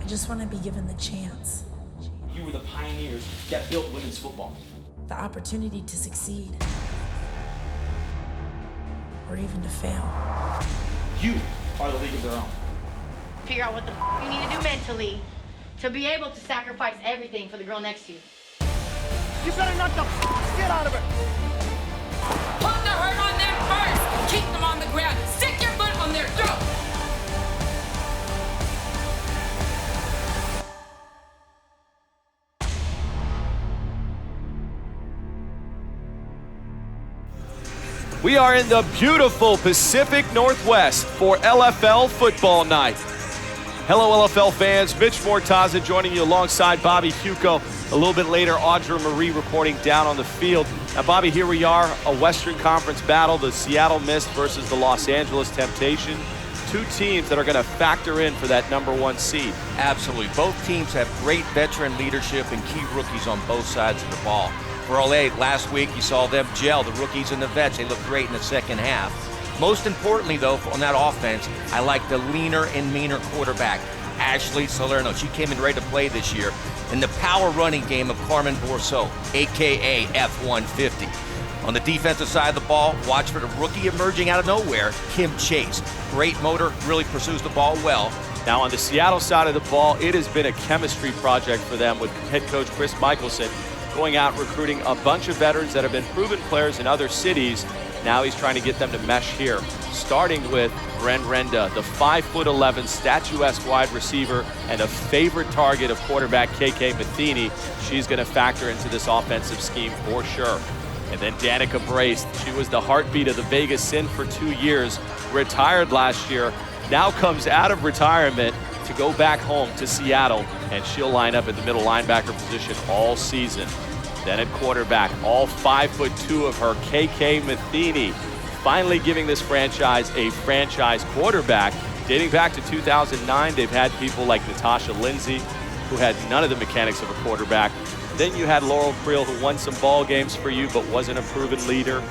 I just want to be given the chance, You were the pioneers that built women's football. the opportunity to succeed, or even to fail. You are the league of their own. Figure out what the you need to do mentally to be able to sacrifice everything for the girl next to you. You better knock the shit out of it. Put the hurt on them first. Keep them on the ground. Stick your foot on their throat. We are in the beautiful Pacific Northwest for LFL Football Night. Hello, LFL fans. Mitch Mortaza joining you alongside Bobby Huco. A little bit later, Audra Marie reporting down on the field. Now, Bobby, here we are, a Western Conference battle, the Seattle Mist versus the Los Angeles Temptation. Two teams that are going to factor in for that #1 seed. Absolutely. Both teams have great veteran leadership and key rookies on both sides of the ball. For LA, last week you saw them gel, the rookies and the vets. They looked great in the second half. Most importantly, though, on that offense, I like the leaner and meaner quarterback, Ashley Salerno. She came in ready to play this year. In the power running game of Carmen Borso, a.k.a. F-150. On the defensive side of the ball, watch for the rookie emerging out of nowhere, Kim Chase. Great motor, really pursues the ball well. Now, on the Seattle side of the ball, it has been a chemistry project for them with head coach Chris Michelson going out recruiting a bunch of veterans that have been proven players in other cities. Now he's trying to get them to mesh here, starting with Bren Renda, the 5'11", statuesque wide receiver and a favorite target of quarterback KK Matheny. She's going to factor into this offensive scheme for sure. And then Danica Brace, she was the heartbeat of the Vegas Sin for 2 years, retired last year, now comes out of retirement to go back home to Seattle, and she'll line up at the middle linebacker position all season. Then at quarterback, all 5'2" of her, KK Matheny, finally giving this franchise a franchise quarterback. Dating back to 2009, they've had people like Natasha Lindsay, who had none of the mechanics of a quarterback. Then you had Laurel Creel, who won some ball games for you, but wasn't a proven leader.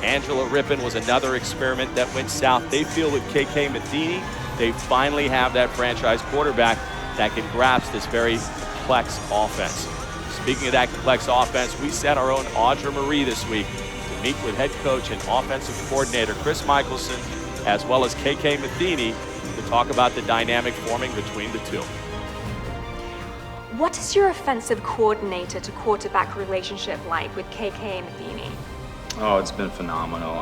Angela Rippon was another experiment that went south. They feel with KK Matheny, they finally have that franchise quarterback that can grasp this very complex offense. Speaking of that complex offense, we sent our own Audra Marie this week to meet with head coach and offensive coordinator Chris Michelson, as well as KK Matheny, to talk about the dynamic forming between the two. What is your offensive coordinator to quarterback relationship like with KK Matheny? Oh, it's been phenomenal.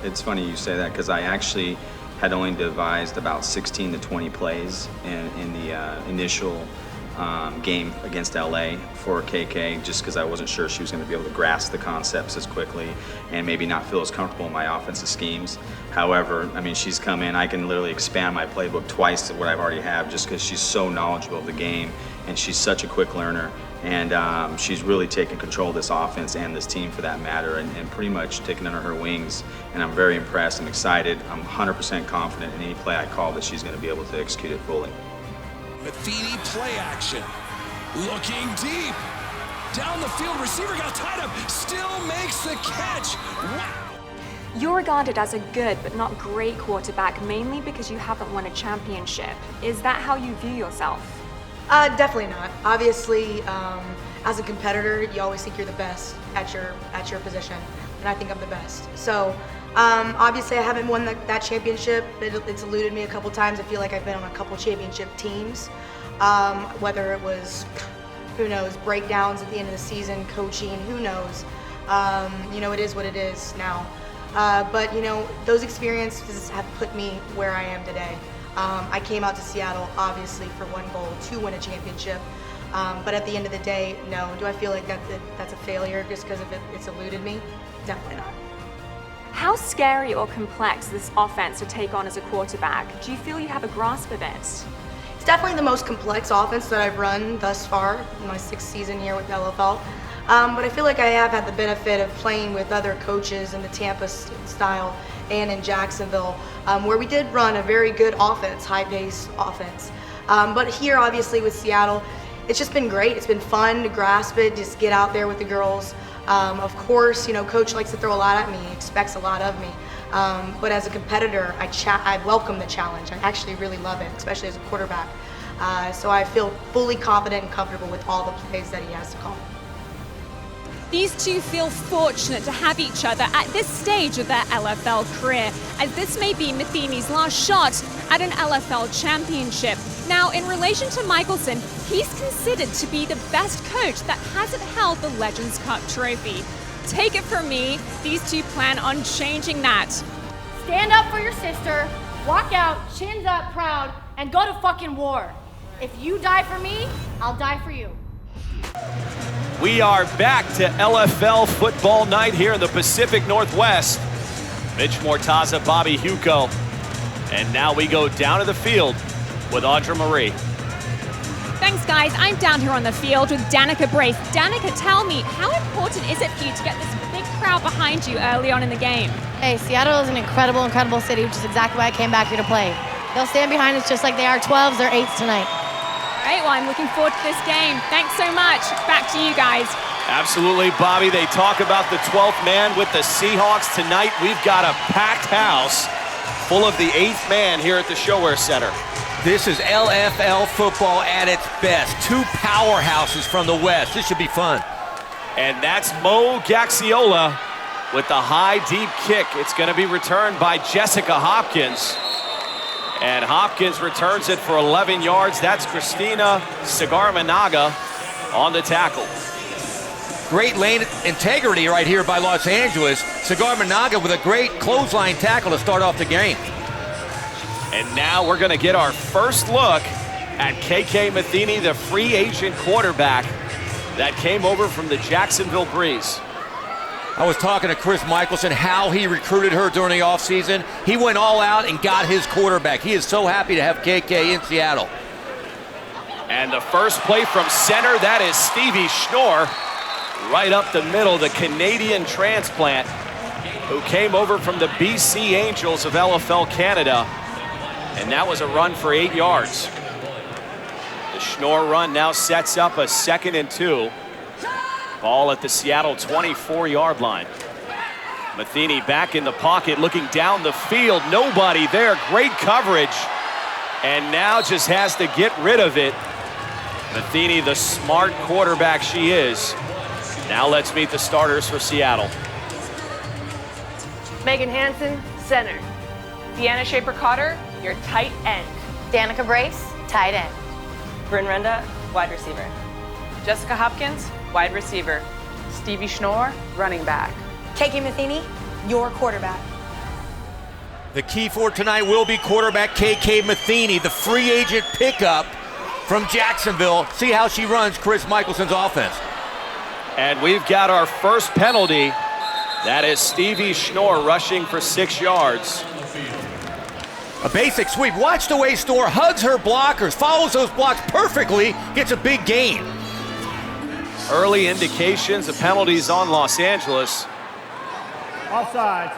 It's funny you say that because I actually had only devised about 16 to 20 plays in the initial game against LA for KK, just because I wasn't sure she was going to be able to grasp the concepts as quickly and maybe not feel as comfortable in my offensive schemes. However, I mean, she's come in, I can literally expand my playbook twice to what I've already have just because she's so knowledgeable of the game and she's such a quick learner. And she's really taken control of this offense and this team for that matter and pretty much taken under her wings. And I'm very impressed. I'm excited. I'm 100% confident in any play I call that she's going to be able to execute it fully. Matheny play action. Looking deep. Down the field. Receiver got tied up. Still makes the catch. Wow. You're regarded as a good but not great quarterback mainly because you haven't won a championship. Is that how you view yourself? Definitely not. Obviously, as a competitor, you always think you're the best at your position, and I think I'm the best. So, obviously, I haven't won that championship. It's eluded me a couple times. I feel like I've been on a couple championship teams, whether it was, who knows, breakdowns at the end of the season, coaching, who knows. You know, it is what it is now. But, you know, those experiences have put me where I am today. I came out to Seattle, obviously, for one goal, to win a championship. But at the end of the day, no. Do I feel like that's a failure just because of it's eluded me? Definitely not. How scary or complex is this offense to take on as a quarterback? Do you feel you have a grasp of it? It's definitely the most complex offense that I've run thus far in my 6th season here with LFL. But I feel like I have had the benefit of playing with other coaches in the Tampa style and in Jacksonville, where we did run a very good offense, high-paced offense. But here, obviously, with Seattle, it's just been great. It's been fun to grasp it, just get out there with the girls. Of course, you know, coach likes to throw a lot at me, he expects a lot of me. But as a competitor, I welcome the challenge. I actually really love it, especially as a quarterback. So I feel fully confident and comfortable with all the plays that he has to call. These two feel fortunate to have each other at this stage of their LFL career, as this may be Matheny's last shot at an LFL championship. Now, in relation to Michelson, he's considered to be the best coach that hasn't held the Legends Cup trophy. Take it from me, these two plan on changing that. Stand up for your sister, walk out, chins up, proud, and go to fucking war. If you die for me, I'll die for you. We are back to LFL football night here in the Pacific Northwest. Mitch Mortaza, Bobby Huco. And now we go down to the field with Audra Marie. Thanks, guys. I'm down here on the field with Danica Brace. Danica, tell me, how important is it for you to get this big crowd behind you early on in the game? Hey, Seattle is an incredible, incredible city, which is exactly why I came back here to play. They'll stand behind us just like they are 12s or 8s tonight. All right, well, I'm looking forward to this game. Thanks so much. Back to you guys. Absolutely, Bobby. They talk about the 12th man with the Seahawks tonight. We've got a packed house full of the 8th man here at the ShoWare Center. This is LFL football at its best. Two powerhouses from the West. This should be fun. And that's Mo Gaxiola with the high, deep kick. It's going to be returned by Jessica Hopkins. And Hopkins returns it for 11 yards. That's Christina Sigarmanaga on the tackle. Great lane integrity right here by Los Angeles. Sigarmanaga with a great clothesline tackle to start off the game. And now we're going to get our first look at KK Matheny, the free agent quarterback that came over from the Jacksonville Breeze. I was talking to Chris Michelson, how he recruited her during the offseason. He went all out and got his quarterback. He is so happy to have KK in Seattle. And the first play from center, that is Stevie Schnorr. Right up the middle, the Canadian transplant who came over from the BC Angels of LFL Canada. And that was a run for 8 yards. The Schnorr run now sets up a 2nd and 2. Ball at the Seattle 24-yard line. Matheny back in the pocket, looking down the field. Nobody there. Great coverage. And now just has to get rid of it. Matheny, the smart quarterback she is. Now let's meet the starters for Seattle. Megan Hansen, center. Deanna Shaper-Cotter, your tight end. Danica Brace, tight end. Bryn Renda, wide receiver. Jessica Hopkins, wide receiver. Stevie Schnorr, running back. KK Matheny, your quarterback. The key for tonight will be quarterback KK Matheny, the free agent pickup from Jacksonville. See how she runs Chris Michelson's offense. And we've got our first penalty. That is Stevie Schnorr rushing for 6 yards. A basic sweep. Watch the way Schnorr hugs her blockers, follows those blocks perfectly, gets a big gain. Early indications of penalties on Los Angeles. Offsides,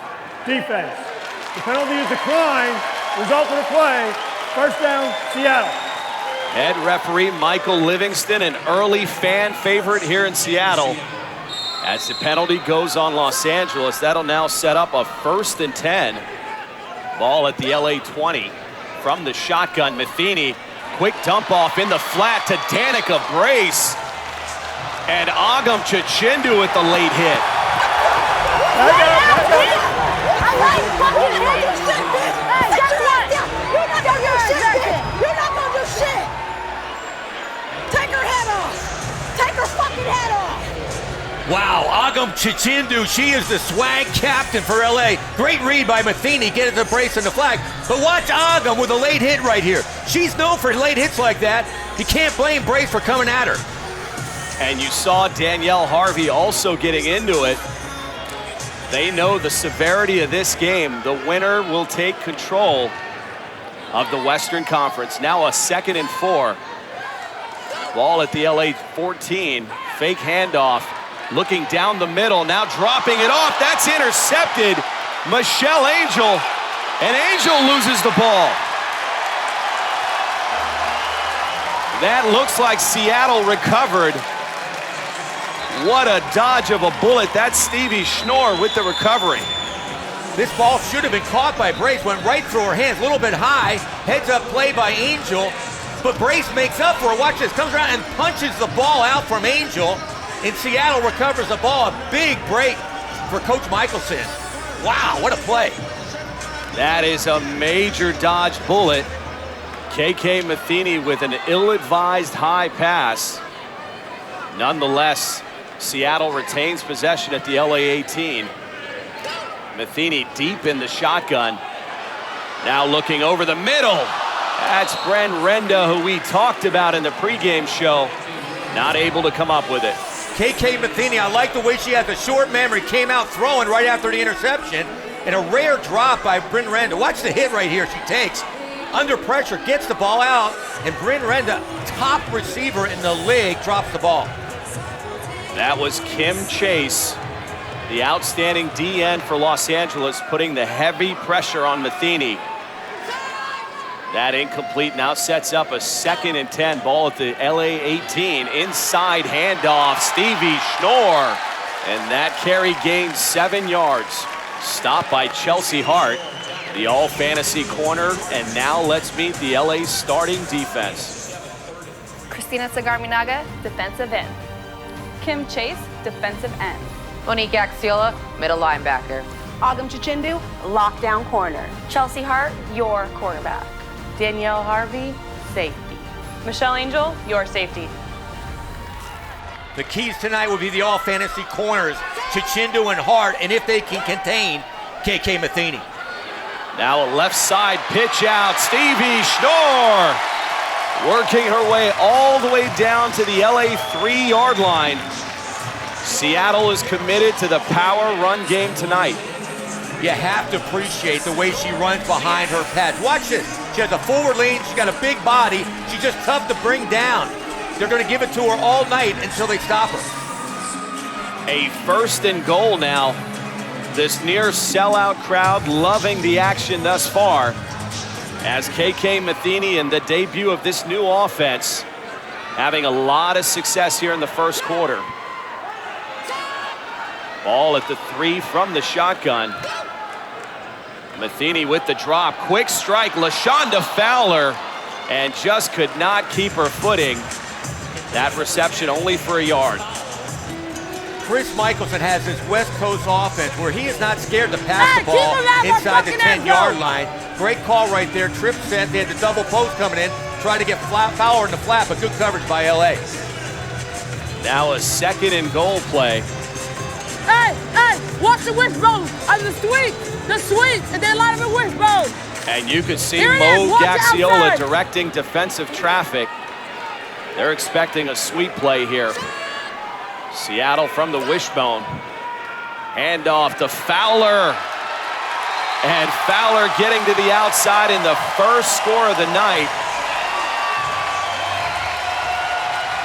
defense. The penalty is declined. Result of the play, first down, Seattle. Head referee Michael Livingston, an early fan favorite here in Seattle. As the penalty goes on Los Angeles, that'll now set up a 1st and 10. Ball at the LA 20 from the shotgun. Matheny, quick dump off in the flat to Danica Brace. And Agam Chichindu with the late hit. You're not gonna do shit. Take her head off. Take her fucking head off. Wow, Agam Chichindu, she is the swag captain for LA. Great read by Matheny, getting the brace and the flag. But watch Agam with a late hit right here. She's known for late hits like that. You can't blame Brace for coming at her. And you saw Danielle Harvey also getting into it. They know the severity of this game. The winner will take control of the Western Conference. Now a 2nd and 4. Ball at the LA 14. Fake handoff. Looking down the middle, now dropping it off. That's intercepted. Michelle Angel. And Angel loses the ball. That looks like Seattle recovered. What a dodge of a bullet. That's Stevie Schnorr with the recovery. This ball should have been caught by Brace, went right through her hands, a little bit high. Heads up play by Angel. but Brace makes up for it. Watch this, comes around and punches the ball out from Angel, and Seattle recovers the ball. A big break for Coach Michelson. Wow, what a play. That is a major dodge bullet. KK Matheny with an ill-advised high pass. Nonetheless, Seattle retains possession at the LA 18. Matheny deep in the shotgun. Now looking over the middle. That's Bryn Renda, who we talked about in the pregame show. Not able to come up with it. KK Matheny, I like the way she has a short memory, came out throwing right after the interception, and a rare drop by Bryn Renda. Watch the hit right here she takes. Under pressure, gets the ball out, and Bryn Renda, top receiver in the league, drops the ball. That was Kim Chase, the outstanding DN for Los Angeles, putting the heavy pressure on Matheny. That incomplete now sets up a 2nd and 10 ball at the LA 18. Inside handoff, Stevie Schnorr. And that carry gained 7 yards. Stopped by Chelsea Hart, the all-fantasy corner. And now let's meet the LA starting defense. Christina Sagarminaga, defensive end. Kim Chase, defensive end. Monique Axiola, middle linebacker. Agam Chichindu, lockdown corner. Chelsea Hart, your quarterback. Danielle Harvey, safety. Michelle Angel, your safety. The keys tonight will be the all-fantasy corners, Chichindu and Hart, and if they can contain KK Matheny. Now a left side pitch out, Stevie Schnorr working her way all the way down to the LA 3-yard line. Seattle is committed to the power run game tonight. You have to appreciate the way she runs behind her pads. Watch this. She has a forward lean. She's got a big body. She's just tough to bring down. They're going to give it to her all night until they stop her. A 1st and goal now. This near sellout crowd loving the action thus far, as KK Matheny in the debut of this new offense having a lot of success here in the first quarter. Ball at the 3 from the shotgun. Matheny with the drop, quick strike, LaShonda Fowler, and just could not keep her footing. That reception only for a yard. Chris Michelson has this West Coast offense where he is not scared to pass the ball inside the 10-yard line. Great call right there. Trip set. They had the double post coming in. Tried to get Fowler in the flat, but good coverage by LA. Now a 2nd and goal play. Hey, watch the wishbone. The sweep, and then a lot of it wishbone. And you could see Mo Gaxiola directing defensive traffic. They're expecting a sweep play here. Seattle from the wishbone. Handoff to Fowler. And Fowler getting to the outside in the first score of the night.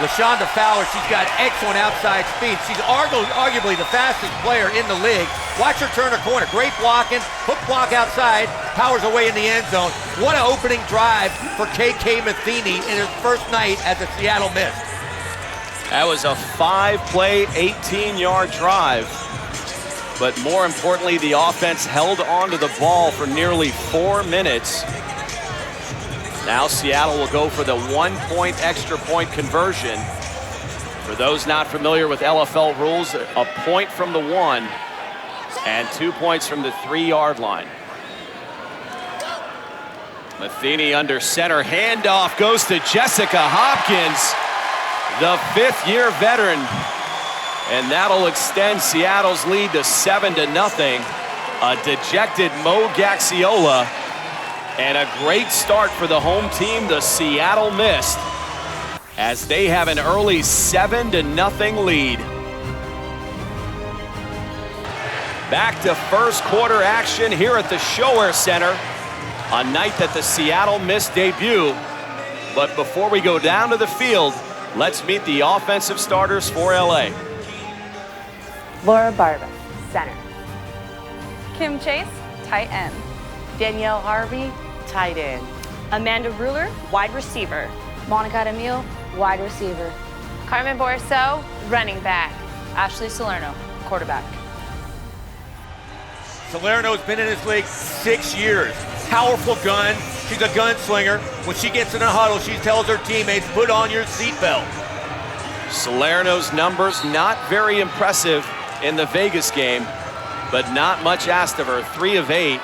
LaShonda Fowler, she's got excellent outside speed. She's arguably the fastest player in the league. Watch her turn her corner. Great blocking, hook block outside, powers away in the end zone. What an opening drive for KK Matheny in his first night at the Seattle Mist. That was a 5-play, 18-yard drive. But more importantly, the offense held onto the ball for nearly 4 minutes. Now Seattle will go for the 1-point extra point conversion. For those not familiar with LFL rules, a point from the 1 and 2 points from the 3-yard line. Matheny under center, handoff goes to Jessica Hopkins, the 5th-year veteran. And that'll extend Seattle's lead to 7-0. A dejected Mo Gaxiola. And a great start for the home team, the Seattle Mist, as they have an early 7-0 lead. Back to first quarter action here at the Shower Center, a night that the Seattle Mist debut. But before we go down to the field, let's meet the offensive starters for LA. Laura Barba, center. Kim Chase, tight end. Danielle Harvey, tight end. Amanda Ruler, wide receiver. Monica Demille, wide receiver. Carmen Borisseau, running back. Ashley Salerno, quarterback. Salerno's been in this league 6 years. Powerful gun, She's a gunslinger. When she gets in a huddle, she tells her teammates, put on your seatbelt. Salerno's numbers not very impressive in the Vegas game, but not much asked of her. 3 of 8.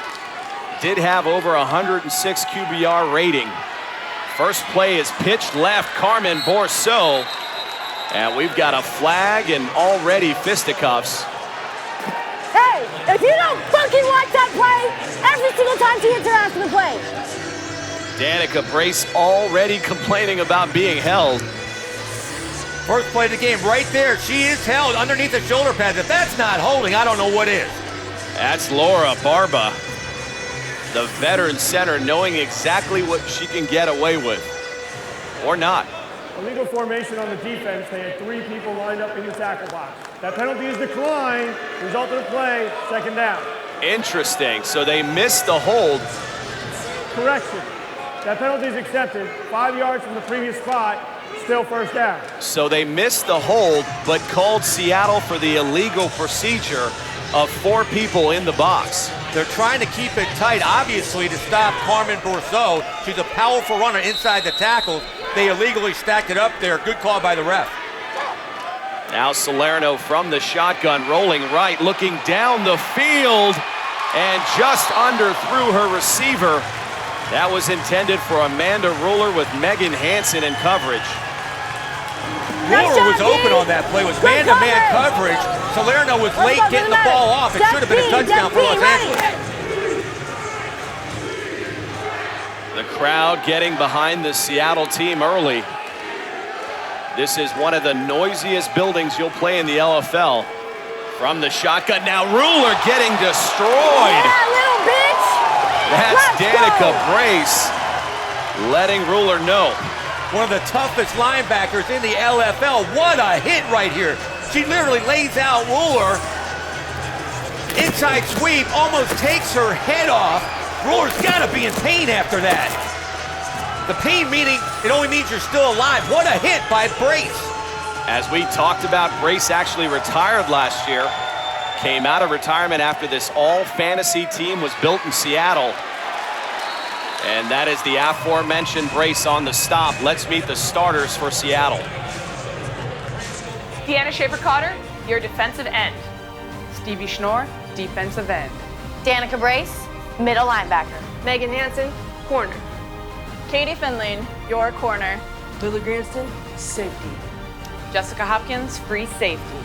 Did have over 106 QBR rating. First play is pitched left, Carmen Bourseau. And we've got a flag and already fisticuffs. Hey, if you don't fucking like that play, every single time she hits her ass in the play. Danica Brace already complaining about being held. First play of the game right there. She is held underneath the shoulder pads. If that's not holding, I don't know what is. That's Laura Barba, the veteran center, knowing exactly what she can get away with, or not. Illegal formation on the defense. They had 3 people lined up in the tackle box. That penalty is declined. Result of the play, 2nd down. Interesting. So they missed the hold. Correction. That penalty is accepted. 5 yards from the previous spot. Still 1st down. So they missed the hold, but called Seattle for the illegal procedure of 4 people in the box. They're trying to keep it tight, obviously, to stop Carmen Bourseau. She's a powerful runner inside the tackles. They illegally stacked it up there. Good call by the ref. Now Salerno from the shotgun, rolling right, looking down the field, and just underthrew her receiver. That was intended for Amanda Ruler with Megan Hansen in coverage. Ruler was open on that play. It was man-to-man coverage. Salerno was late getting the ball off. It should have been a touchdown for Los Angeles. The crowd getting behind the Seattle team early. This is one of the noisiest buildings you'll play in the LFL. From the shotgun, now Ruler getting destroyed. Yeah, little bitch. That's Danica Brace letting Ruler know. One of the toughest linebackers in the LFL. What a hit right here. She literally lays out Ruler. Inside sweep, almost takes her head off. Ruler's got to be in pain after that. The pain meaning it only means you're still alive. What a hit by Brace. As we talked about, Brace actually retired last year. Came out of retirement after this all-fantasy team was built in Seattle. And that is the aforementioned Brace on the stop. Let's meet the starters for Seattle. Deanna Schaefer-Cotter, your defensive end. Stevie Schnorr, defensive end. Danica Brace, middle linebacker. Megan Hansen, corner. Katie Finley, your corner. Lily Granston, safety. Jessica Hopkins, free safety.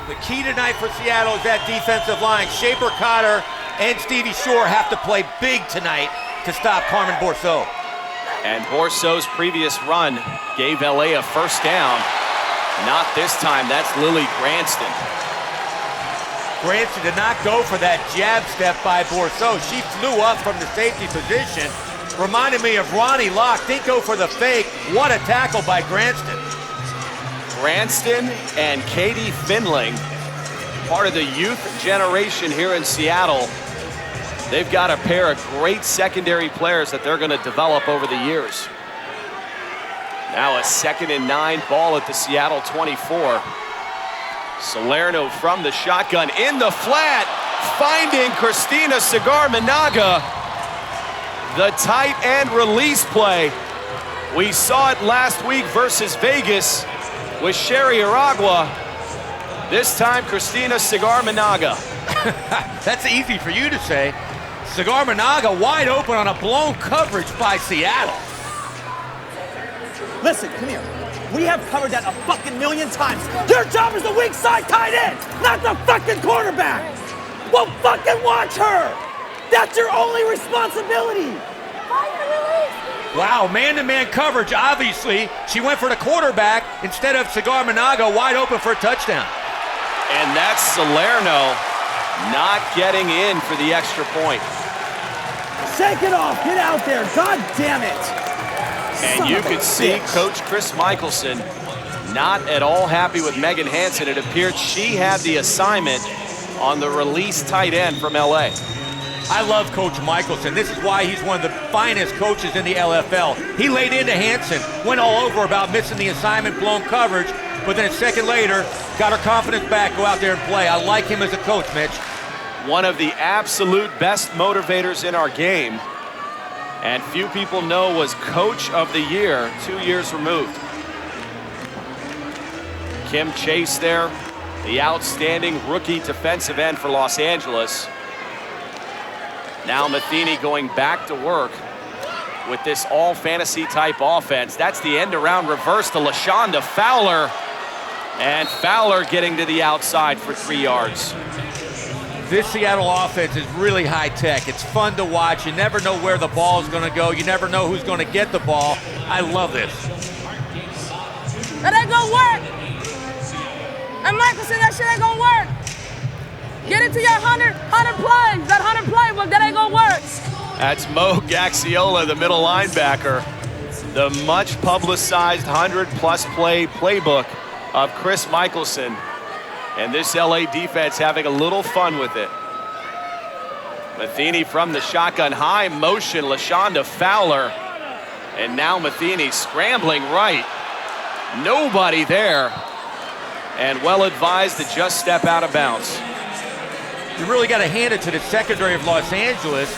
The key tonight for Seattle is that defensive line. Schaefer-Cotter and Stevie Schnorr have to play big tonight to stop Carmen Bourseau. And Bourseau's previous run gave LA a 1st down. Not this time, that's Lily Granston. Granston did not go for that jab step by Bourseau. She flew up from the safety position. Reminded me of Ronnie Locke. Didn't go for the fake. What a tackle by Granston. Granston and Katie Finling, part of the youth generation here in Seattle. They've got a pair of great secondary players that they're going to develop over the years. Now a 2nd and 9 ball at the Seattle 24. Salerno from the shotgun in the flat, finding Christina Cigar-Managa. The tight end release play. We saw it last week versus Vegas with Sherry Aragua. This time, Christina Cigar-Managa. That's easy for you to say. Cigar-Managa wide open on a blown coverage by Seattle. Listen, come here. We have covered that a fucking million times. Your job is the weak side tight end, not the fucking quarterback. Well, fucking watch her. That's your only responsibility. Wow, man-to-man coverage, obviously. She went for the quarterback instead of Cigar-Managa wide open for a touchdown. And that's Salerno not getting in for the extra point. Shake it off, get out there, god damn it. And you could see Coach Chris Michelson not at all happy with Megan Hansen. It appeared she had the assignment on the release tight end from LA. I love Coach Michelson. This is why he's one of the finest coaches in the LFL. He laid into Hansen, went all over about missing the assignment, blown coverage, but then a second later, got her confidence back, go out there and play. I like him as a coach, Mitch. One of the absolute best motivators in our game. and few people know was Coach of the Year 2 years removed. Kim Chase there, the outstanding rookie defensive end for Los Angeles. Now Matheny going back to work with this all-fantasy type offense. That's the end-around reverse to LaShonda Fowler. And Fowler getting to the outside for 3 yards. This Seattle offense is really high-tech. It's fun to watch. You never know where the ball is going to go. You never know who's going to get the ball. I love this. That ain't gonna work. And Michelson, that shit ain't gonna work. Get it to your 100 plays. That 100 playbook, that ain't gonna work. That's Mo Gaxiola, the middle linebacker. The much publicized 100-plus play playbook of Chris Michelson. And this LA defense having a little fun with it. Matheny from the shotgun, high motion, LaShonda Fowler. And now Matheny scrambling right. Nobody there. And well advised to just step out of bounds. You really got to hand it to the secondary of Los Angeles.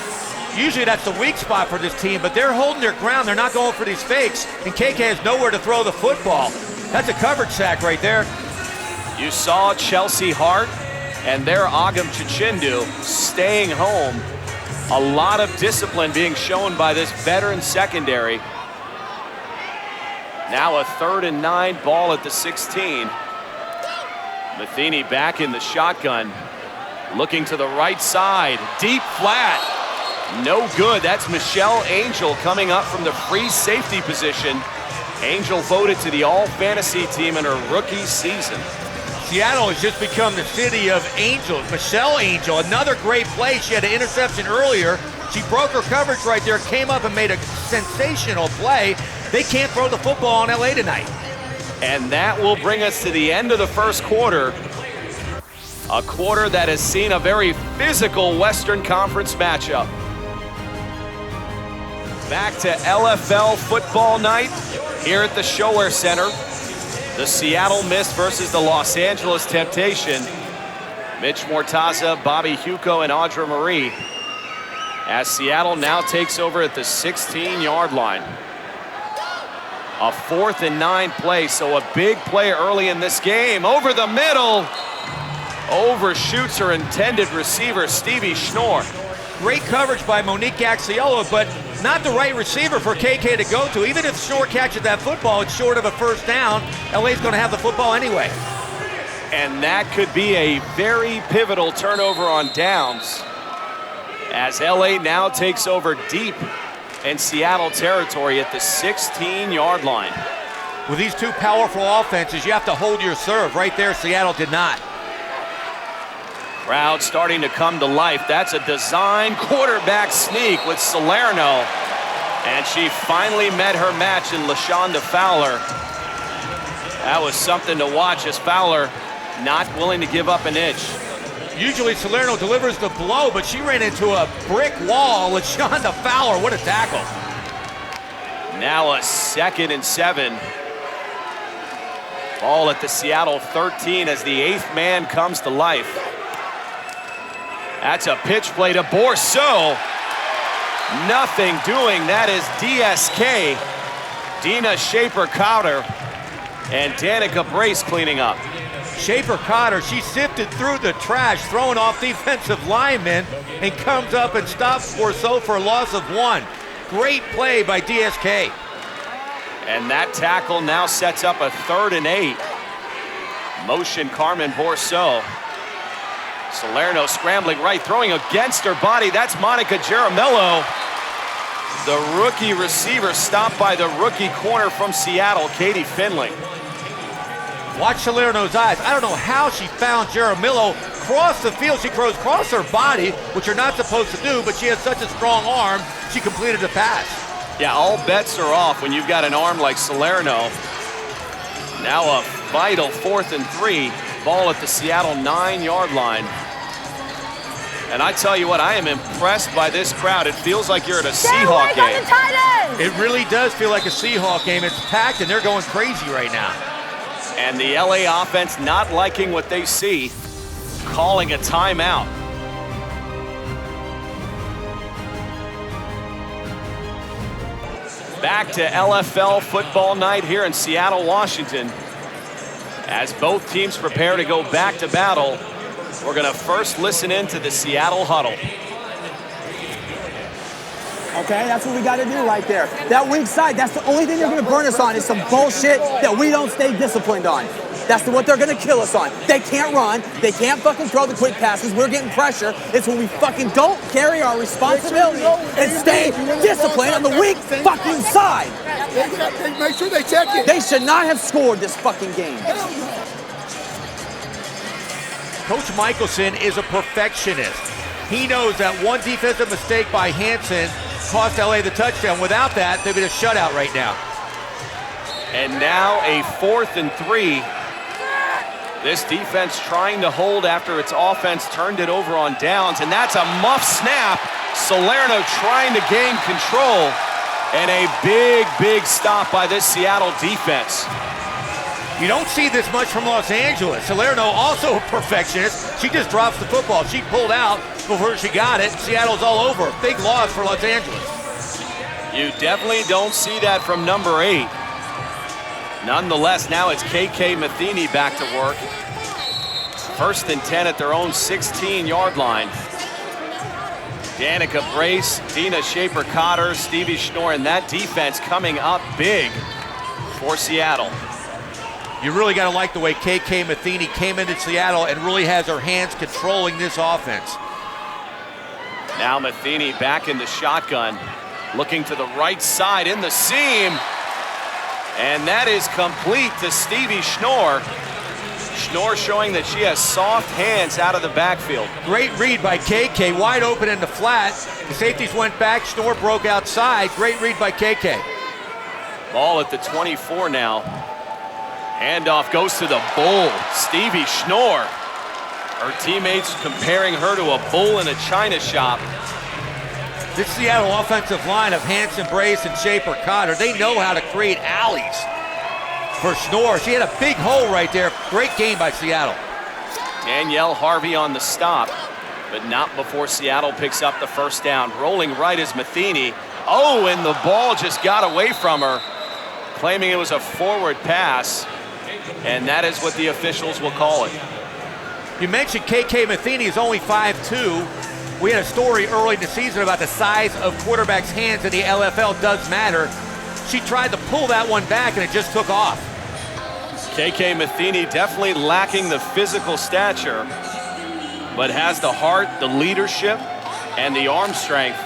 Usually that's the weak spot for this team, but they're holding their ground. They're not going for these fakes, and KK has nowhere to throw the football. That's a coverage sack right there. You saw Chelsea Hart and their Agam Chichindu staying home. A lot of discipline being shown by this veteran secondary. Now a 3rd and 9, ball at the 16. Matheny back in the shotgun. Looking to the right side, deep flat. No good. That's Michelle Angel coming up from the free safety position. Angel voted to the all-fantasy team in her rookie season. Seattle has just become the city of angels. Michelle Angel, another great play. She had an interception earlier. She broke her coverage right there, came up and made a sensational play. They can't throw the football on LA tonight. And that will bring us to the end of the first quarter. A quarter that has seen a very physical Western Conference matchup. Back to LFL football night here at the ShoWare Center. The Seattle Mist versus the Los Angeles Temptation. Mitch Mortaza, Bobby Huco, and Audra Marie. As Seattle now takes over at the 16-yard line. A 4th and 9 play, so a big play early in this game. Over the middle. Overshoots her intended receiver, Stevie Schnorr. Great coverage by Monique Gaxiola, but not the right receiver for KK to go to. Even if Schnorr catches that football, it's short of a first down. LA's going to have the football anyway. And that could be a very pivotal turnover on downs, as LA now takes over deep in Seattle territory at the 16-yard line. With these two powerful offenses, you have to hold your serve. Right there, Seattle did not. Crowd starting to come to life. That's a design quarterback sneak with Salerno. And she finally met her match in LaShonda Fowler. That was something to watch, as Fowler not willing to give up an inch. Usually Salerno delivers the blow, but she ran into a brick wall. LaShonda Fowler, what a tackle. Now a 2nd and 7. Ball at the Seattle 13 as the 8th man comes to life. That's a pitch play to Bourseau. Nothing doing. That is DSK, Dina Shaper-Cotter, and Danica Brace cleaning up. Shaper-Cotter, she sifted through the trash, throwing off defensive linemen, and comes up and stops Bourseau for a loss of 1. Great play by DSK. And that tackle now sets up a 3rd and 8. Motion Carmen Bourseau. Salerno scrambling right, throwing against her body. That's Monica Jaramillo. The rookie receiver stopped by the rookie corner from Seattle, Katie Finley. Watch Salerno's eyes. I don't know how she found Jaramillo across the field. She throws across her body, which you're not supposed to do, but she has such a strong arm, she completed the pass. Yeah, all bets are off when you've got an arm like Salerno. Now a vital 4th and 3. Ball at the Seattle 9-yard line. And I tell you what, I am impressed by this crowd. It feels like you're at a Seahawk game. It really does feel like a Seahawk game. It's packed and they're going crazy right now. And the LA offense not liking what they see, calling a timeout. Back to LFL football night here in Seattle, Washington. As both teams prepare to go back to battle, we're going to first listen in to the Seattle huddle. Okay, that's what we got to do right there. That weak side, that's the only thing they're going to burn us on is some bullshit that we don't stay disciplined on. That's what they're going to kill us on. They can't run. They can't fucking throw the quick passes. We're getting pressure. It's when we fucking don't carry our responsibility and stay disciplined on the weak fucking side. Make sure they check it. They should not have scored this fucking game. Coach Michelson is a perfectionist. He knows that one defensive mistake by Hansen cost LA the touchdown. Without that, they'd be a shutout right now. And now a 4th and 3. This defense trying to hold after its offense turned it over on downs, and that's a muff snap. Salerno trying to gain control, and a big stop by this Seattle defense. You don't see this much from Los Angeles. Salerno also a perfectionist. She just drops the football. She pulled out before she got it. Seattle's all over. Big loss for Los Angeles. You definitely don't see that from number 8. Nonetheless, now it's KK Matheny back to work. 1st and 10 at their own 16-yard line. Danica Brace, Dina Shaper-Cotter, Stevie Schnorr, and that defense coming up big for Seattle. You really got to like the way KK Matheny came into Seattle and really has her hands controlling this offense. Now Matheny back in the shotgun, looking to the right side in the seam. And that is complete to Stevie Schnorr. Schnorr showing that she has soft hands out of the backfield. Great read by KK, wide open in the flat. The safeties went back, Schnorr broke outside. Great read by KK. Ball at the 24 now. Handoff goes to the bull, Stevie Schnorr. Her teammates comparing her to a bull in a china shop. This Seattle offensive line of Hansen, Brace, and Shaper-Cotter, they know how to create alleys for Schnorr. She had a big hole right there. Great game by Seattle. Danielle Harvey on the stop, but not before Seattle picks up the first down. Rolling right is Matheny. Oh, and the ball just got away from her, claiming it was a forward pass, and that is what the officials will call it. You mentioned KK Matheny is only 5'2". We had a story early in the season about the size of quarterbacks' hands in the LFL does matter. She tried to pull that one back and it just took off. KK Matheny definitely lacking the physical stature, but has the heart, the leadership, and the arm strength.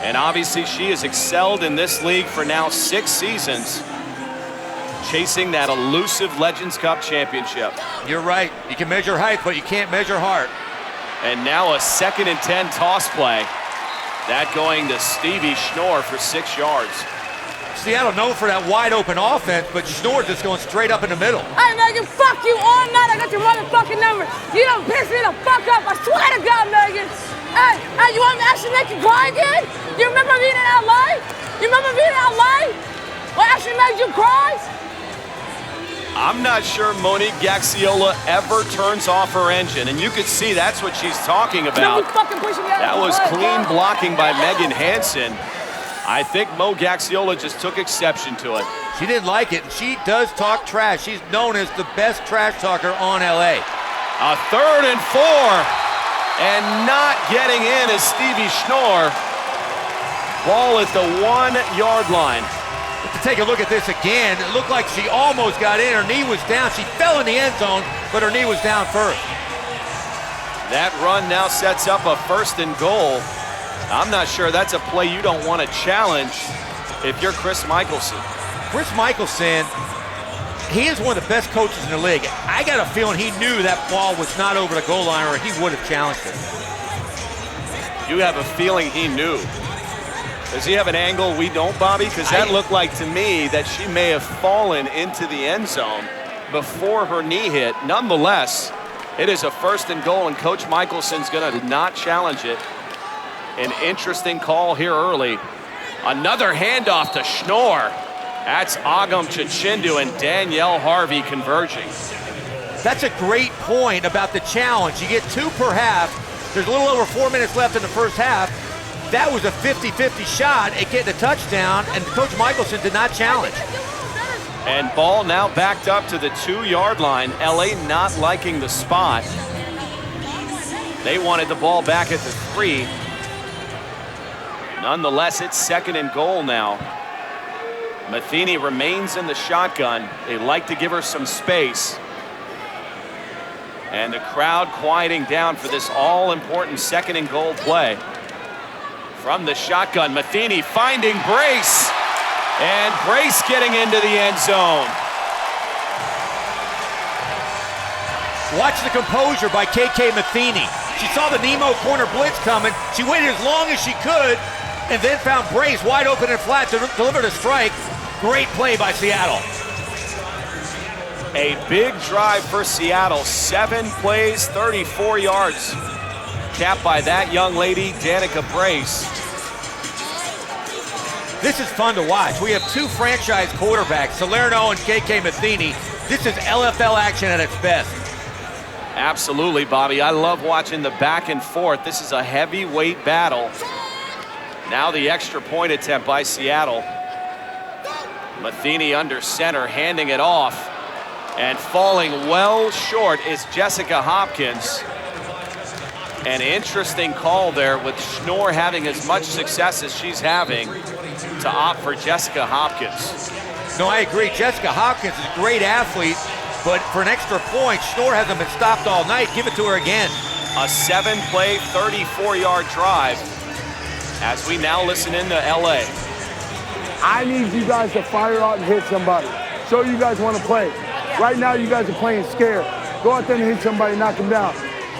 And obviously she has excelled in this league for now 6 seasons, chasing that elusive Legends Cup championship. You're right. You can measure height, but you can't measure heart. And now a 2nd and 10 toss play. That going to Stevie Schnorr for 6 yards. Seattle known for that wide open offense, but Schnorr just going straight up in the middle. Hey, Megan, fuck you all night. I got your motherfucking number. You don't piss me the fuck up. I swear to God, Megan. Hey, you want me to actually make you cry again? You remember being in LA? You remember being in LA? What actually made you cry? I'm not sure Monique Gaxiola ever turns off her engine, and you could see that's what she's talking about. That was clean blocking by Megan Hansen. I think Mo Gaxiola just took exception to it. She didn't like it, and she does talk trash. She's known as the best trash talker on LA. A 3rd and 4, and not getting in is Stevie Schnorr. Ball at the 1-yard line. To take a look at this again, it looked like she almost got in. Her knee was down. She fell in the end zone, but her knee was down first. That run now sets up a 1st and goal. I'm not sure that's a play you don't want to challenge if you're Chris Michelson. Chris Michelson, he is one of the best coaches in the league. I got a feeling he knew that ball was not over the goal line, or he would have challenged it. You have a feeling he knew. Does he have an angle we don't, Bobby? Because that looked like to me that she may have fallen into the end zone before her knee hit. Nonetheless, it is a 1st and goal, and Coach Michelson's going to not challenge it. An interesting call here early. Another handoff to Schnorr. That's Agam Chichindu and Danielle Harvey converging. That's a great point about the challenge. You get 2 per half. There's a little over 4 minutes left in the first half. That was a 50-50 shot at getting a touchdown, and Coach Michelson did not challenge. And ball now backed up to the 2-yard line. LA not liking the spot. They wanted the ball back at the 3. Nonetheless, it's 2nd and goal now. Matheny remains in the shotgun. They like to give her some space. And the crowd quieting down for this all-important 2nd and goal play. From the shotgun, Matheny finding Brace. And Brace getting into the end zone. Watch the composure by KK Matheny. She saw the Nemo corner blitz coming. She waited as long as she could and then found Brace wide open and flat to deliver the strike. Great play by Seattle. A big drive for Seattle. 7 plays, 34 yards. Capped by that young lady, Danica Brace. This is fun to watch. We have 2 franchise quarterbacks, Salerno and KK Matheny. This is LFL action at its best. Absolutely, Bobby. I love watching the back and forth. This is a heavyweight battle. Now the extra point attempt by Seattle. Matheny under center, handing it off. And falling well short is Jessica Hopkins. An interesting call there with Schnorr having as much success as she's having to opt for Jessica Hopkins. No, I agree. Jessica Hopkins is a great athlete, but for an extra point, Schnorr hasn't been stopped all night. Give it to her again. A 7-play, 34-yard drive as we now listen into LA. I need you guys to fire out and hit somebody. Show you guys want to play. Right now, you guys are playing scared. Go out there and hit somebody, knock them down.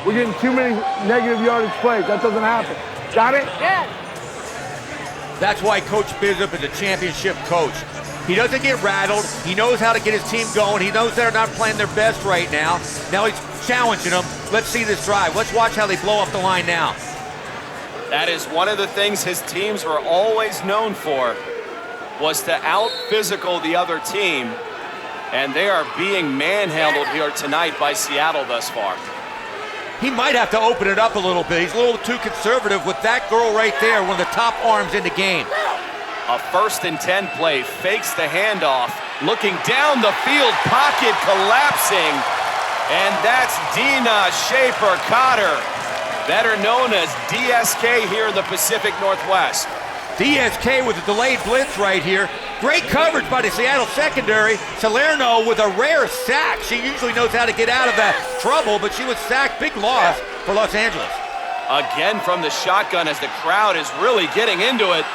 We're getting too many negative yardage plays. That doesn't happen. Got it? Yeah. That's why Coach Bizup is a championship coach. He doesn't get rattled. He knows how to get his team going. He knows they're not playing their best right now. Now he's challenging them. Let's see this drive. Let's watch how they blow up the line now. That is one of the things his teams were always known for, was to out-physical the other team. And they are being manhandled here tonight by Seattle thus far. He might have to open it up a little bit. He's a little too conservative with that girl right there, one of the top arms in the game. A 1st and 10 play, fakes the handoff, looking down the field, pocket collapsing, and that's Dina Shaper-Cotter, better known as DSK here in the Pacific Northwest. DSK with a delayed blitz right here. Great coverage by the Seattle secondary. Salerno with a rare sack. She usually knows how to get out of that trouble, but she was sacked. Big loss for Los Angeles. Again from the shotgun as the crowd is really getting into it.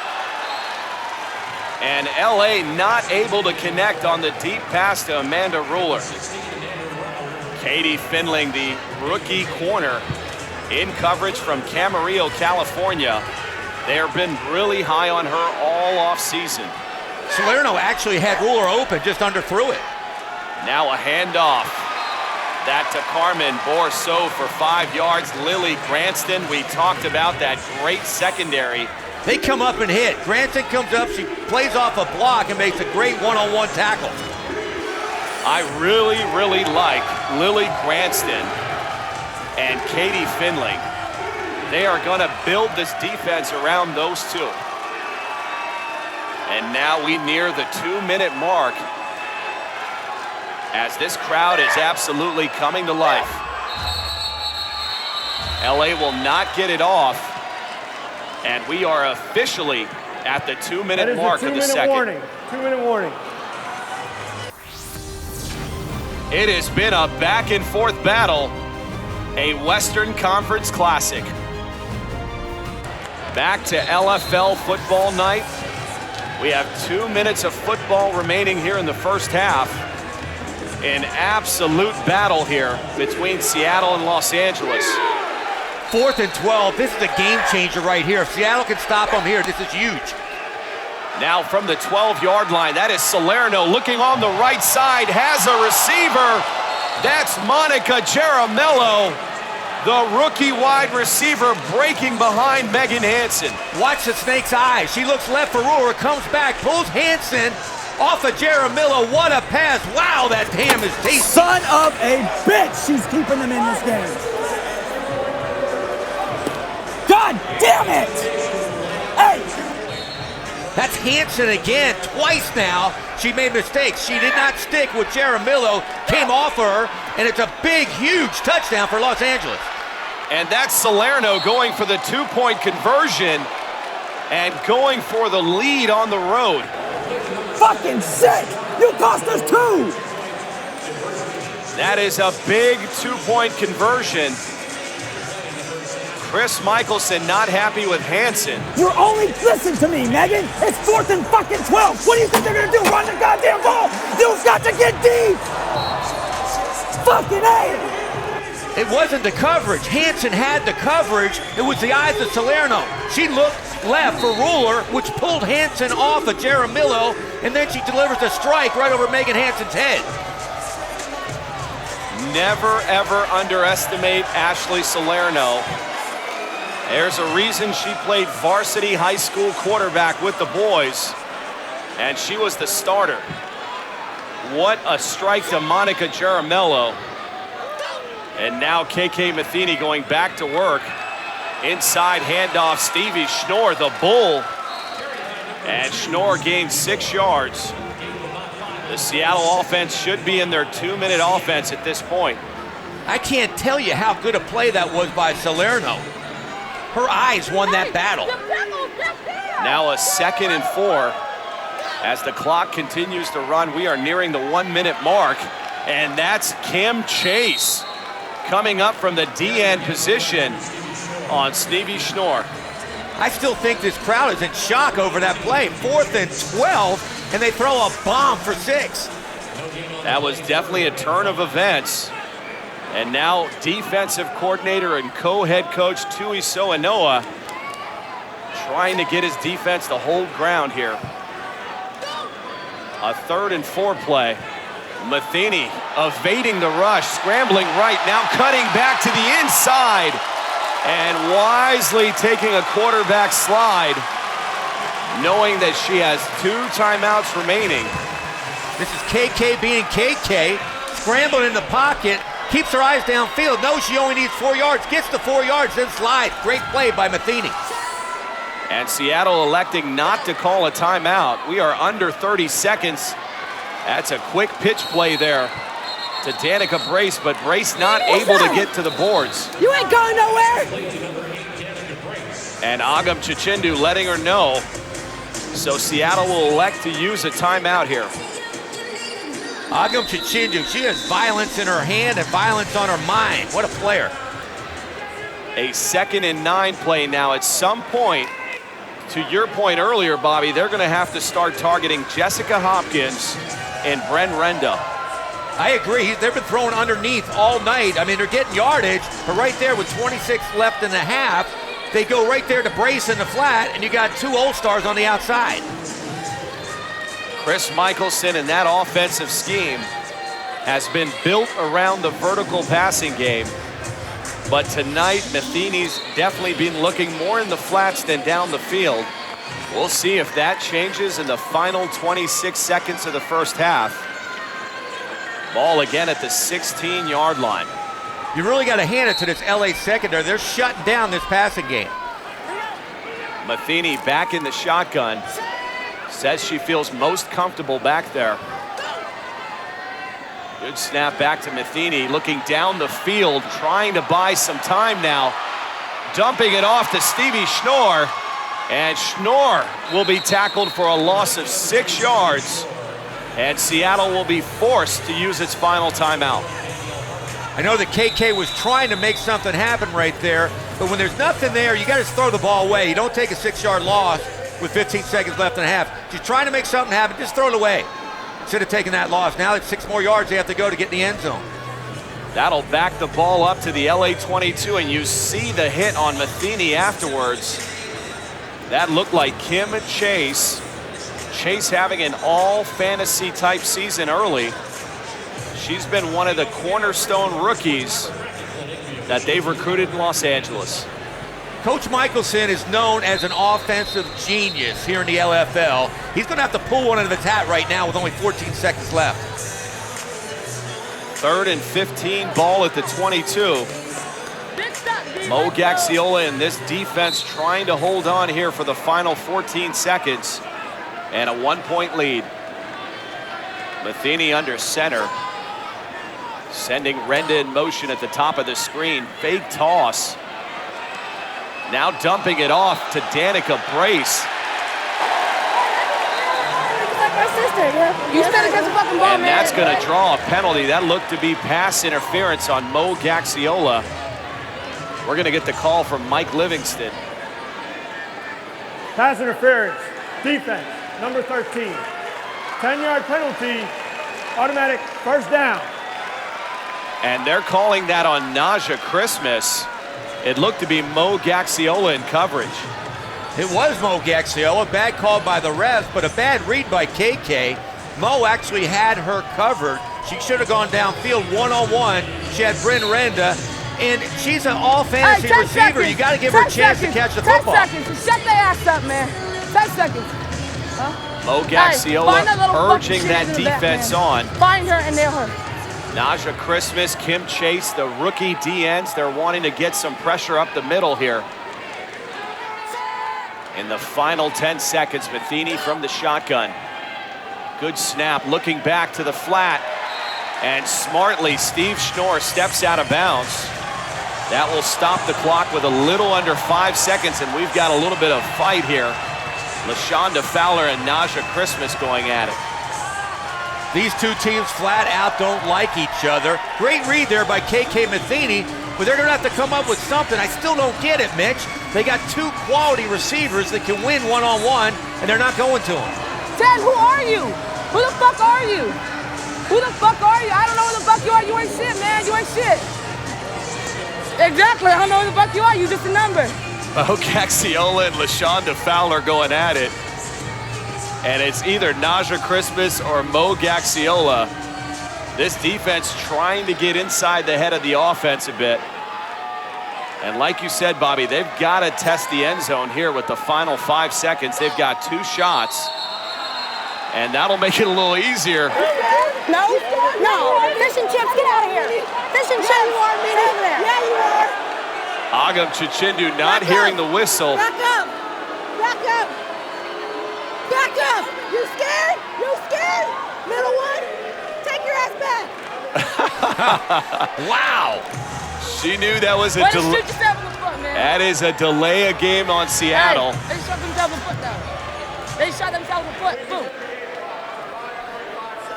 And LA not able to connect on the deep pass to Amanda Ruler. Katie Finling, the rookie corner, in coverage from Camarillo, California. They have been really high on her all off season. Salerno actually had Ruler open, just underthrew it. Now a handoff. That to Carmen Borso for 5 yards. Lily Granston, we talked about that great secondary. They come up and hit. Granston comes up, she plays off a block and makes a great one-on-one tackle. I really, really like Lily Granston and Katie Finling. They are going to build this defense around those two. And now we near the 2-minute mark as this crowd is absolutely coming to life. LA will not get it off, and we are officially at the 2-minute mark of the second. Warning. 2-minute warning. It has been a back and forth battle, a Western Conference Classic. Back to LFL football night. We have 2 minutes of football remaining here in the first half. An absolute battle here between Seattle and Los Angeles. 4th and 12, this is a game changer right here. If Seattle can stop them here, this is huge. Now from the 12-yard line, that is Salerno looking on the right side, has a receiver. That's Monica Jaramello, the rookie wide receiver, breaking behind Megan Hansen. Watch the snake's eyes. She looks left for Ruhr, comes back, pulls Hansen off of Jaramello. What a pass. Wow, that ham is tasty. Son of a bitch, she's keeping them in this game. God damn it! That's Hanson again, twice now. She made mistakes. She did not stick with Jaramillo, came off her, and it's a big, huge touchdown for Los Angeles. And that's Salerno going for the two-point conversion and going for the lead on the road. Fucking sick! You cost us 2! That is a big two-point conversion. Chris Michelson not happy with Hanson. You're only, listen to me, Megan. It's 4th and fucking 12. What do you think they're gonna do? Run the goddamn ball? You've got to get deep! Fucking A! It wasn't the coverage. Hanson had the coverage. It was the eyes of Salerno. She looked left for Ruler, which pulled Hanson off of Jaramillo, and then she delivers a strike right over Megan Hanson's head. Never, ever underestimate Ashley Salerno. There's a reason she played varsity high school quarterback with the boys, and she was the starter. What a strike to Monica Jaramillo. And now KK Matheny going back to work. Inside handoff, Stevie Schnorr, the bull. And Schnorr gained 6 yards. The Seattle offense should be in their 2-minute offense at this point. I can't tell you how good a play that was by Salerno. Her eyes won that battle. Now a 2nd and 4. As the clock continues to run, we are nearing the 1-minute mark. And that's Kim Chase coming up from the D-end position on Stevie Schnorr. I still think this crowd is in shock over that play. 4th and 12, and they throw a bomb for 6. That was definitely a turn of events. And now defensive coordinator and co-head coach Tui Soanoa trying to get his defense to hold ground here. A 3rd and 4 play. Matheny evading the rush, scrambling right, now cutting back to the inside, and wisely taking a quarterback slide, knowing that she has 2 timeouts remaining. This is KK being KK, scrambled in the pocket, keeps her eyes downfield, knows she only needs 4 yards, gets the 4 yards, then slides. Great play by Matheny. And Seattle electing not to call a timeout. We are under 30 seconds. That's a quick pitch play there to Danica Brace, but Brace not able to get to the boards. You ain't going nowhere! And Agam Chichindu letting her know. So Seattle will elect to use a timeout here. Agam Chichindu, she has violence in her hand and violence on her mind. What a player. A 2nd and 9 play now. At some point, to your point earlier, Bobby, they're going to have to start targeting Jessica Hopkins and Bren Renda. I agree. They've been throwing underneath all night. I mean, they're getting yardage, but right there with 26 left in the half, they go right there to Brace in the flat, and you got 2 All-Stars on the outside. Chris Michelson and that offensive scheme has been built around the vertical passing game. But tonight, Matheny's definitely been looking more in the flats than down the field. We'll see if that changes in the final 26 seconds of the first half. Ball again at the 16-yard line. You really got to hand it to this LA secondary. They're shutting down this passing game. Matheny back in the shotgun. Says she feels most comfortable back there. Good snap back to Matheny, looking down the field, trying to buy some time now. Dumping it off to Stevie Schnorr. And Schnorr will be tackled for a loss of 6 yards. And Seattle will be forced to use its final timeout. I know that KK was trying to make something happen right there, but when there's nothing there, you got to throw the ball away. You don't take a 6-yard loss with 15 seconds left in the half. If you're trying to make something happen, just throw it away instead of taking that loss. Now it's 6 more yards they have to go to get in the end zone. That'll back the ball up to the LA 22, and you see the hit on Matheny afterwards. That looked like Kim Chase. Chase having an all-fantasy type season early. She's been one of the cornerstone rookies that they've recruited in Los Angeles. Coach Michelson is known as an offensive genius here in the LFL. He's going to have to pull one out of his hat right now with only 14 seconds left. 3rd and 15, ball at the 22. Mo Gaxiola and this defense trying to hold on here for the final 14 seconds. And a 1-point lead. Matheny under center. Sending Renda in motion at the top of the screen. Fake toss. Now dumping it off to Danica Brace. You stand against the fucking ball, and man. that's going to draw a penalty. That looked to be pass interference on Mo Gaxiola. We're going to get the call from Mike Livingston. Pass interference. Defense, number 13. 10-yard penalty. Automatic first down. And they're calling that on Naja Christmas. It looked to be Mo Gaxiola in coverage. It was Mo Gaxiola, bad call by the refs, but a bad read by KK. Mo actually had her covered. She should have gone downfield one-on-one. She had Bryn Renda, and she's an all-fantasy receiver. You got to give her a chance to catch the football. 10 seconds. Shut their ass up, man. 10 seconds. Mo Gaxiola urging that defense on. Find her and nail her. Naja Christmas, Kim Chase, the rookie DNs, they're wanting to get some pressure up the middle here. In the final 10 seconds, Matheny from the shotgun. Good snap, looking back to the flat. And smartly, Steve Schnorr steps out of bounds. That will stop the clock with a little under 5 seconds, and we've got a little bit of fight here. LaShonda Fowler and Naja Christmas going at it. These two teams flat out don't like each other. Great read there by KK Matheny, but they're gonna have to come up with something. I still don't get it, Mitch. They got two quality receivers that can win one-on-one, and they're not going to them. Ted, who are you? Who the fuck are you? Who the fuck are you? I don't know who the fuck you are. You ain't shit, man. You ain't shit. Exactly. I don't know who the fuck you are. You just a number. Mo Gaxiola and LaShonda Fowler going at it. And it's either Naja Christmas or Mo Gaxiola. This defense trying to get inside the head of the offense a bit. And like you said, Bobby, they've got to test the end zone here with the final 5 seconds. They've got 2 shots. And that'll make it a little easier. No. Fish and chips, get out of here. Fish and chips. Yeah, you are, man. Over there. Yeah, you are. Agam Chichindu not hearing the whistle. Back up. Back up. Back up. You scared? You scared? Middle one? Take your ass back. Wow. She knew that was a Way to shoot yourself in the foot, man. That is a delay of game on Seattle. Hey, they shot themselves in the foot now. They shot themselves in the foot. Boom.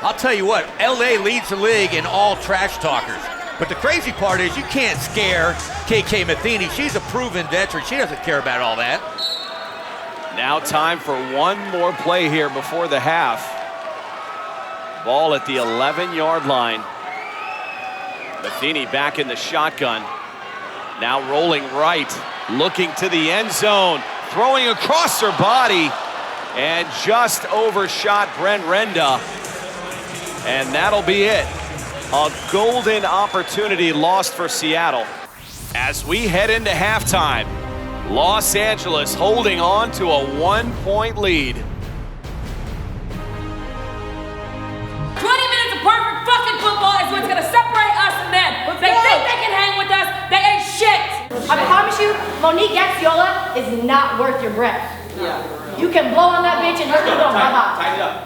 I'll tell you what, LA leads the league in all trash talkers. But the crazy part is you can't scare KK Matheny. She's a proven veteran. She doesn't care about all that. Now time for one more play here before the half. Ball at the 11-yard line. Matheny back in the shotgun. Now rolling right, looking to the end zone, throwing across her body, and just overshot Bryn Renda. And that'll be it. A golden opportunity lost for Seattle. As we head into halftime, Los Angeles holding on to a 1-point lead. 20 minutes of perfect fucking football is what's gonna separate us and them. They think they can hang with us, they ain't shit. I promise you, Monique Gaxiola is not worth your breath. You can blow on that bitch and her ego, bye-bye. Tighten it up.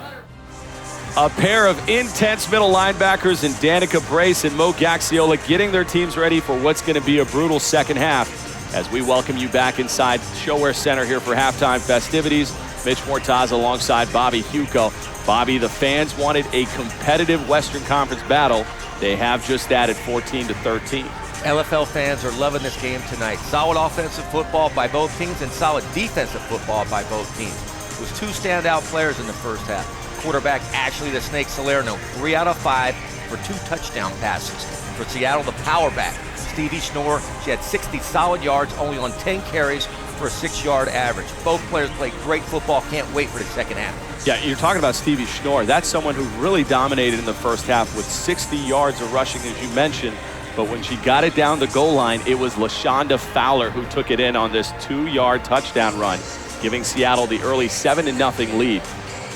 A pair of intense middle linebackers in Danica Brace and Mo Gaxiola getting their teams ready for what's going to be a brutal second half as we welcome you back inside ShoWare Center here for halftime festivities. Mitch Mortaza alongside Bobby Huco. Bobby, the fans wanted a competitive Western Conference battle. They have just that at 14-13. LFL fans are loving this game tonight. Solid offensive football by both teams and solid defensive football by both teams. It was 2 standout players in the first half. Quarterback Ashley the Snake Salerno, 3 out of 5 for 2 touchdown passes. For Seattle, the power back, Stevie Schnorr, she had 60 solid yards, only on 10 carries for a 6-yard average. Both players played great football. Can't wait for the second half. Yeah, you're talking about Stevie Schnorr. That's someone who really dominated in the first half with 60 yards of rushing, as you mentioned. But when she got it down the goal line, it was LaShonda Fowler who took it in on this 2-yard touchdown run, giving Seattle the early 7-0 lead.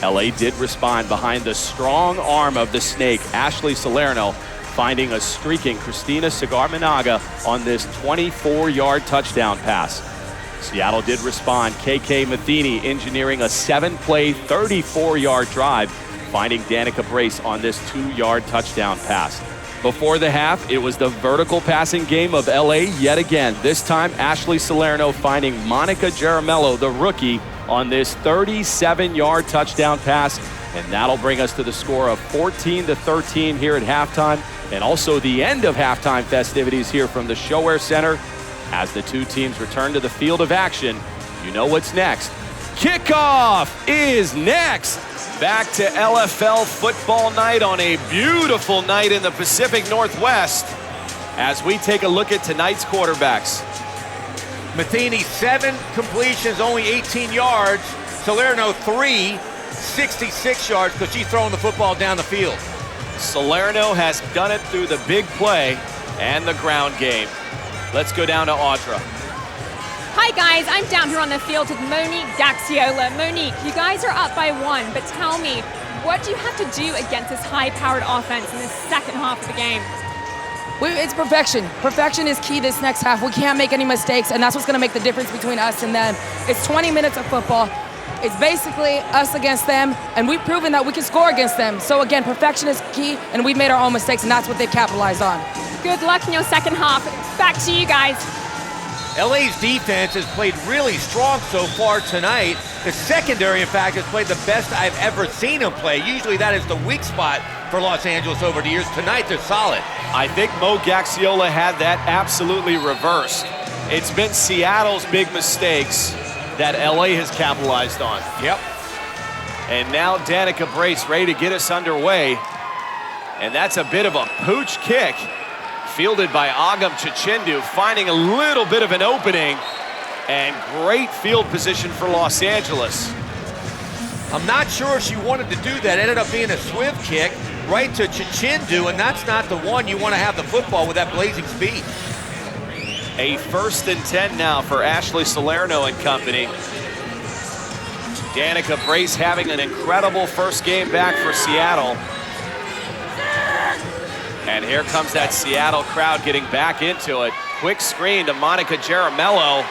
LA did respond behind the strong arm of the Snake, Ashley Salerno, finding a streaking Christina Cigarmanaga on this 24-yard touchdown pass. Seattle did respond. KK Matheny engineering a 7-play, 34-yard drive, finding Danica Brace on this 2-yard touchdown pass. Before the half, it was the vertical passing game of LA yet again. This time, Ashley Salerno finding Monica Jaramello, the rookie, on this 37-yard touchdown pass. And that'll bring us to the score of 14-13 here at halftime, and also the end of halftime festivities here from the ShoWare Center. As the two teams return to the field of action, you know what's next. Kickoff is next. Back to LFL football night on a beautiful night in the Pacific Northwest as we take a look at tonight's quarterbacks. Matheny, 7 completions, only 18 yards. Salerno, 3, 66 yards because she's throwing the football down the field. Salerno has done it through the big play and the ground game. Let's go down to Audra. Hi guys, I'm down here on the field with Monique Gaxiola. Monique, you guys are up by 1, but tell me, what do you have to do against this high-powered offense in the second half of the game? It's perfection. Perfection is key this next half. We can't make any mistakes, and that's what's going to make the difference between us and them. It's 20 minutes of football. It's basically us against them, and we've proven that we can score against them. So again, perfection is key, and we've made our own mistakes, and that's what they've capitalized on. Good luck in your second half. Back to you guys. LA's defense has played really strong so far tonight. The secondary, in fact, has played the best I've ever seen them play. Usually that is the weak spot for Los Angeles over the years. Tonight, they're solid. I think Mo Gaxiola had that absolutely reversed. It's been Seattle's big mistakes that LA has capitalized on. Yep. And now Danica Brace ready to get us underway. And that's a bit of a pooch kick, fielded by Agam Chichindu, finding a little bit of an opening, and great field position for Los Angeles. I'm not sure if she wanted to do that. It ended up being a swift kick right to Chichindu, and that's not the one you want to have the football with that blazing speed. A 1st and 10 now for Ashley Salerno and company. Danica Brace having an incredible first game back for Seattle. And here comes that Seattle crowd getting back into it. Quick screen to Monica Jaramello,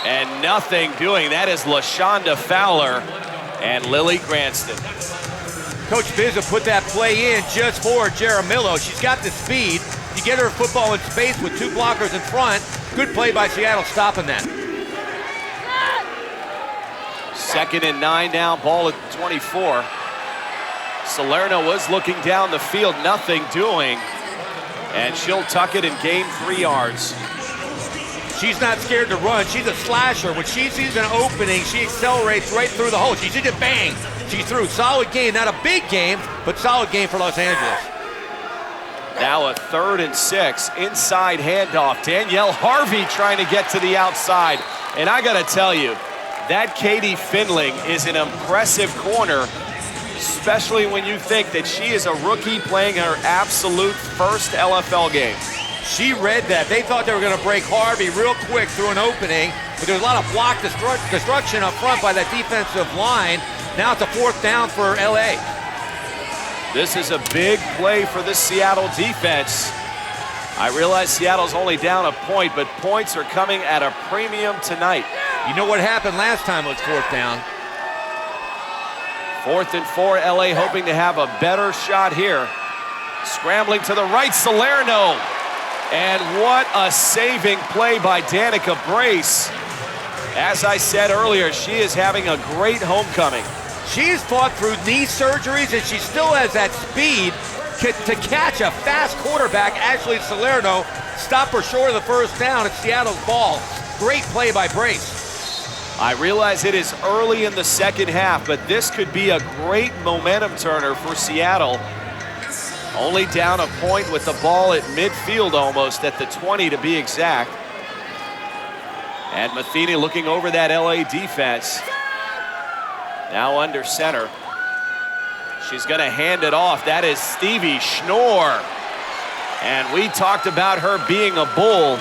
and nothing doing. That is LaShonda Fowler and Lily Granston. Coach Bizza put that play in just for Jaramello. She's got the speed. You get her football in space with 2 blockers in front. Good play by Seattle stopping that. 2nd and 9 now, ball at 24. Salerno was looking down the field, nothing doing. And she'll tuck it and gain 3 yards. She's not scared to run. She's a slasher. When she sees an opening, she accelerates right through the hole. She sees it, bang. She's through. Solid game. Not a big game, but solid game for Los Angeles. Now a 3rd and 6. Inside handoff. Danielle Harvey trying to get to the outside. And I got to tell you, that Katie Finling is an impressive corner, especially when you think that she is a rookie playing her absolute first LFL game. She read that. They thought they were going to break Harvey real quick through an opening, but there's a lot of block destruction up front by that defensive line. Now it's a 4th down for LA. This is a big play for the Seattle defense. I realize Seattle's only down a point, but points are coming at a premium tonight. You know what happened last time it was 4th down? 4th and 4, LA hoping to have a better shot here. Scrambling to the right, Salerno. And what a saving play by Danica Brace. As I said earlier, she is having a great homecoming. She's fought through knee surgeries, and she still has that speed to catch a fast quarterback. Ashley Salerno stopped her short of the 1st down. It's Seattle's ball. Great play by Brace. I realize it is early in the second half, but this could be a great momentum turner for Seattle. Only down a point with the ball at midfield almost, at the 20 to be exact. And Matheny looking over that LA defense. Now under center. She's going to hand it off. That is Stevie Schnorr. And we talked about her being a bull.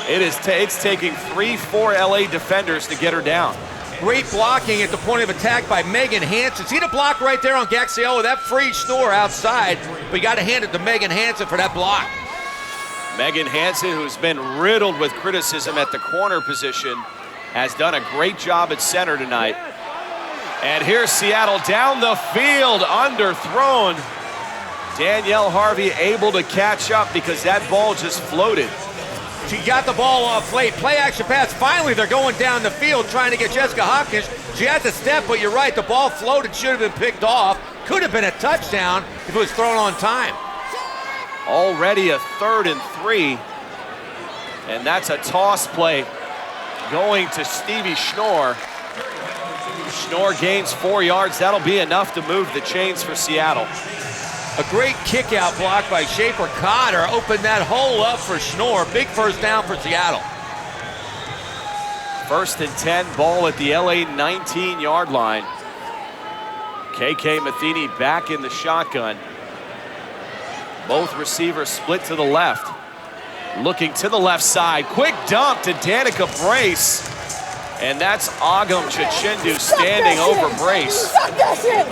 It's taking 3-4 LA defenders to get her down. Great blocking at the point of attack by Megan Hansen. See the block right there on Gaxiola? That freed Schnorr outside, but you got to hand it to Megan Hansen for that block. Megan Hansen, who's been riddled with criticism at the corner position, has done a great job at center tonight. And here's Seattle down the field, underthrown. Danielle Harvey able to catch up because that ball just floated. She got the ball off late. Play action pass. Finally, they're going down the field trying to get Jessica Hopkins. She had to step, but you're right. The ball floated, should have been picked off. Could have been a touchdown if it was thrown on time. Already a 3rd and 3. And that's a toss play going to Stevie Schnorr. Schnorr gains 4 yards. That'll be enough to move the chains for Seattle. A great kick-out block by Schaefer Cotter opened that hole up for Schnorr. Big first down for Seattle. 1st and 10, ball at the LA 19-yard line. KK Matheny back in the shotgun. Both receivers split to the left. Looking to the left side. Quick dump to Danica Brace. And that's Agam Chichindu standing over Brace. Suck that shit!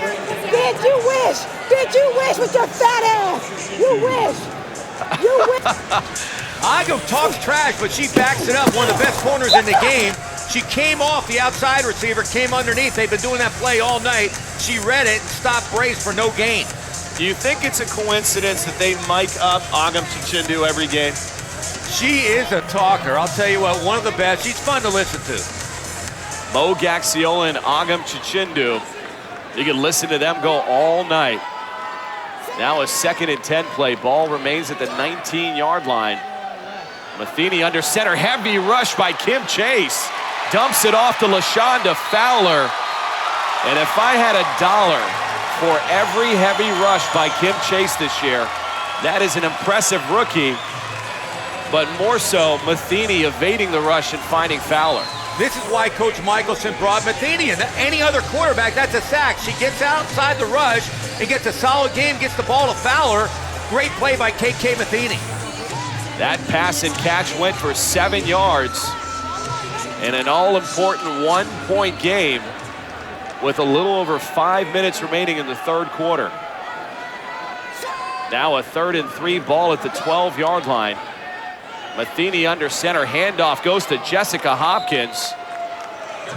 Bitch, you wish! Bitch, you wish with your fat ass! You wish! You wish! Agam talks trash, but she backs it up. One of the best corners in the game. She came off the outside receiver, came underneath. They've been doing that play all night. She read it and stopped Brace for no gain. Do you think it's a coincidence that they mic up Agam Chichindu every game? She is a talker. I'll tell you what, one of the best. She's fun to listen to. Mo Gaxiola and Agam Chichindu. You can listen to them go all night. Now a 2nd and 10 play. Ball remains at the 19-yard line. Matheny under center. Heavy rush by Kim Chase. Dumps it off to LaShonda Fowler. And if I had $1 for every heavy rush by Kim Chase this year, that is an impressive rookie. But more so, Matheny evading the rush and finding Fowler. This is why Coach Michelson brought Matheny in. Any other quarterback, that's a sack. She gets outside the rush and gets a solid game, gets the ball to Fowler. Great play by KK Matheny. That pass and catch went for 7 yards in an all-important 1-point game with a little over 5 minutes remaining in the 3rd quarter. Now a 3rd and 3, ball at the 12-yard line. Matheny under center, handoff goes to Jessica Hopkins.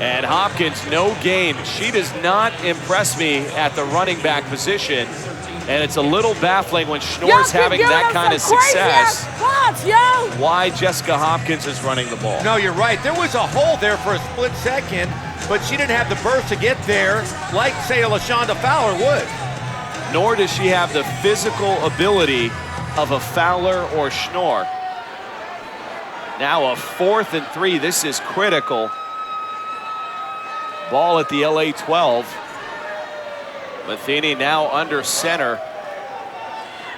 And Hopkins, no gain. She does not impress me at the running back position. And it's a little baffling when Schnorr's having that kind of success. Why Jessica Hopkins is running the ball. No, you're right. There was a hole there for a split second, but she didn't have the burst to get there like, say, a LaShonda Fowler would. Nor does she have the physical ability of a Fowler or Schnorr. Now a 4th and 3. This is critical. Ball at the LA 12. Matheny now under center.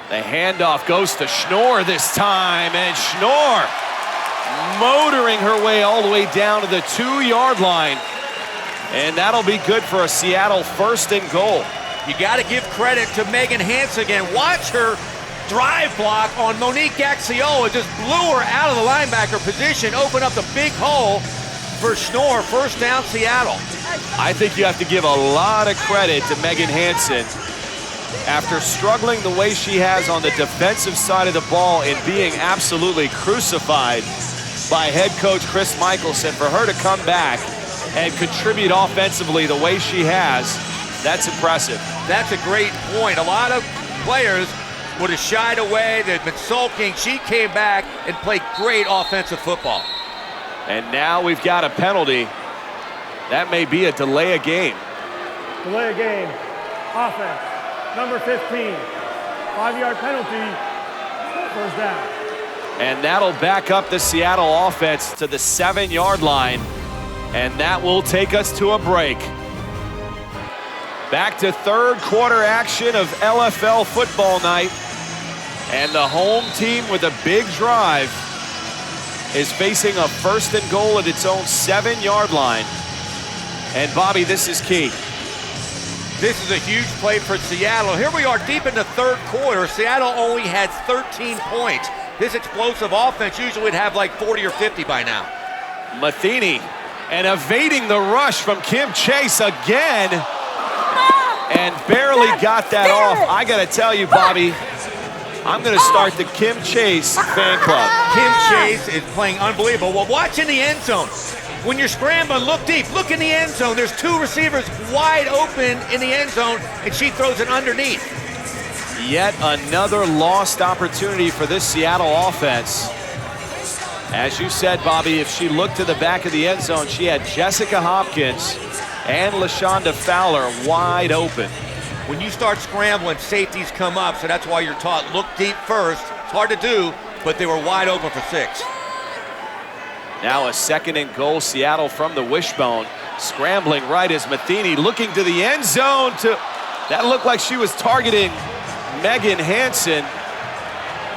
The handoff goes to Schnorr this time, and Schnorr motoring her way all the way down to the 2-yard line. And that'll be good for a Seattle 1st and goal. You got to give credit to Megan Hansen again. Watch her drive block on Monique Gaxiola. Just blew her out of the linebacker position, opened up the big hole for Schnorr. 1st down, Seattle. I think you have to give a lot of credit to Megan Hansen. After struggling the way she has on the defensive side of the ball and being absolutely crucified by head coach Chris Michelson, for her to come back and contribute offensively the way she has, that's impressive. That's a great point. A lot of players would have shied away, they'd been sulking. She came back and played great offensive football. And now we've got a penalty. That may be a delay of game. Delay of game. Offense. Number 15. 5-yard penalty. 1st down. And that'll back up the Seattle offense to the 7-yard line. And that will take us to a break. Back to 3rd quarter action of LFL football night. And the home team with a big drive is facing a 1st and goal at its own 7-yard line. And Bobby, this is key. This is a huge play for Seattle. Here we are deep in the 3rd quarter. Seattle only had 13 points. This explosive offense usually would have like 40 or 50 by now. Matheny and evading the rush from Kim Chase again. And barely got that off. I gotta tell you, Bobby, I'm gonna start the Kim Chase fan club. Kim Chase is playing unbelievable. Well, watch in the end zone. When you're scrambling, look deep. Look in the end zone. There's 2 receivers wide open in the end zone, and she throws it underneath. Yet another lost opportunity for this Seattle offense. As you said, Bobby, if she looked to the back of the end zone, she had Jessica Hopkins and LaShonda Fowler wide open. When you start scrambling, safeties come up, so that's why you're taught look deep first. It's hard to do, but they were wide open for 6. Now a 2nd and goal, Seattle from the wishbone. Scrambling right is Matheny looking to the end zone. That looked like she was targeting Megan Hansen.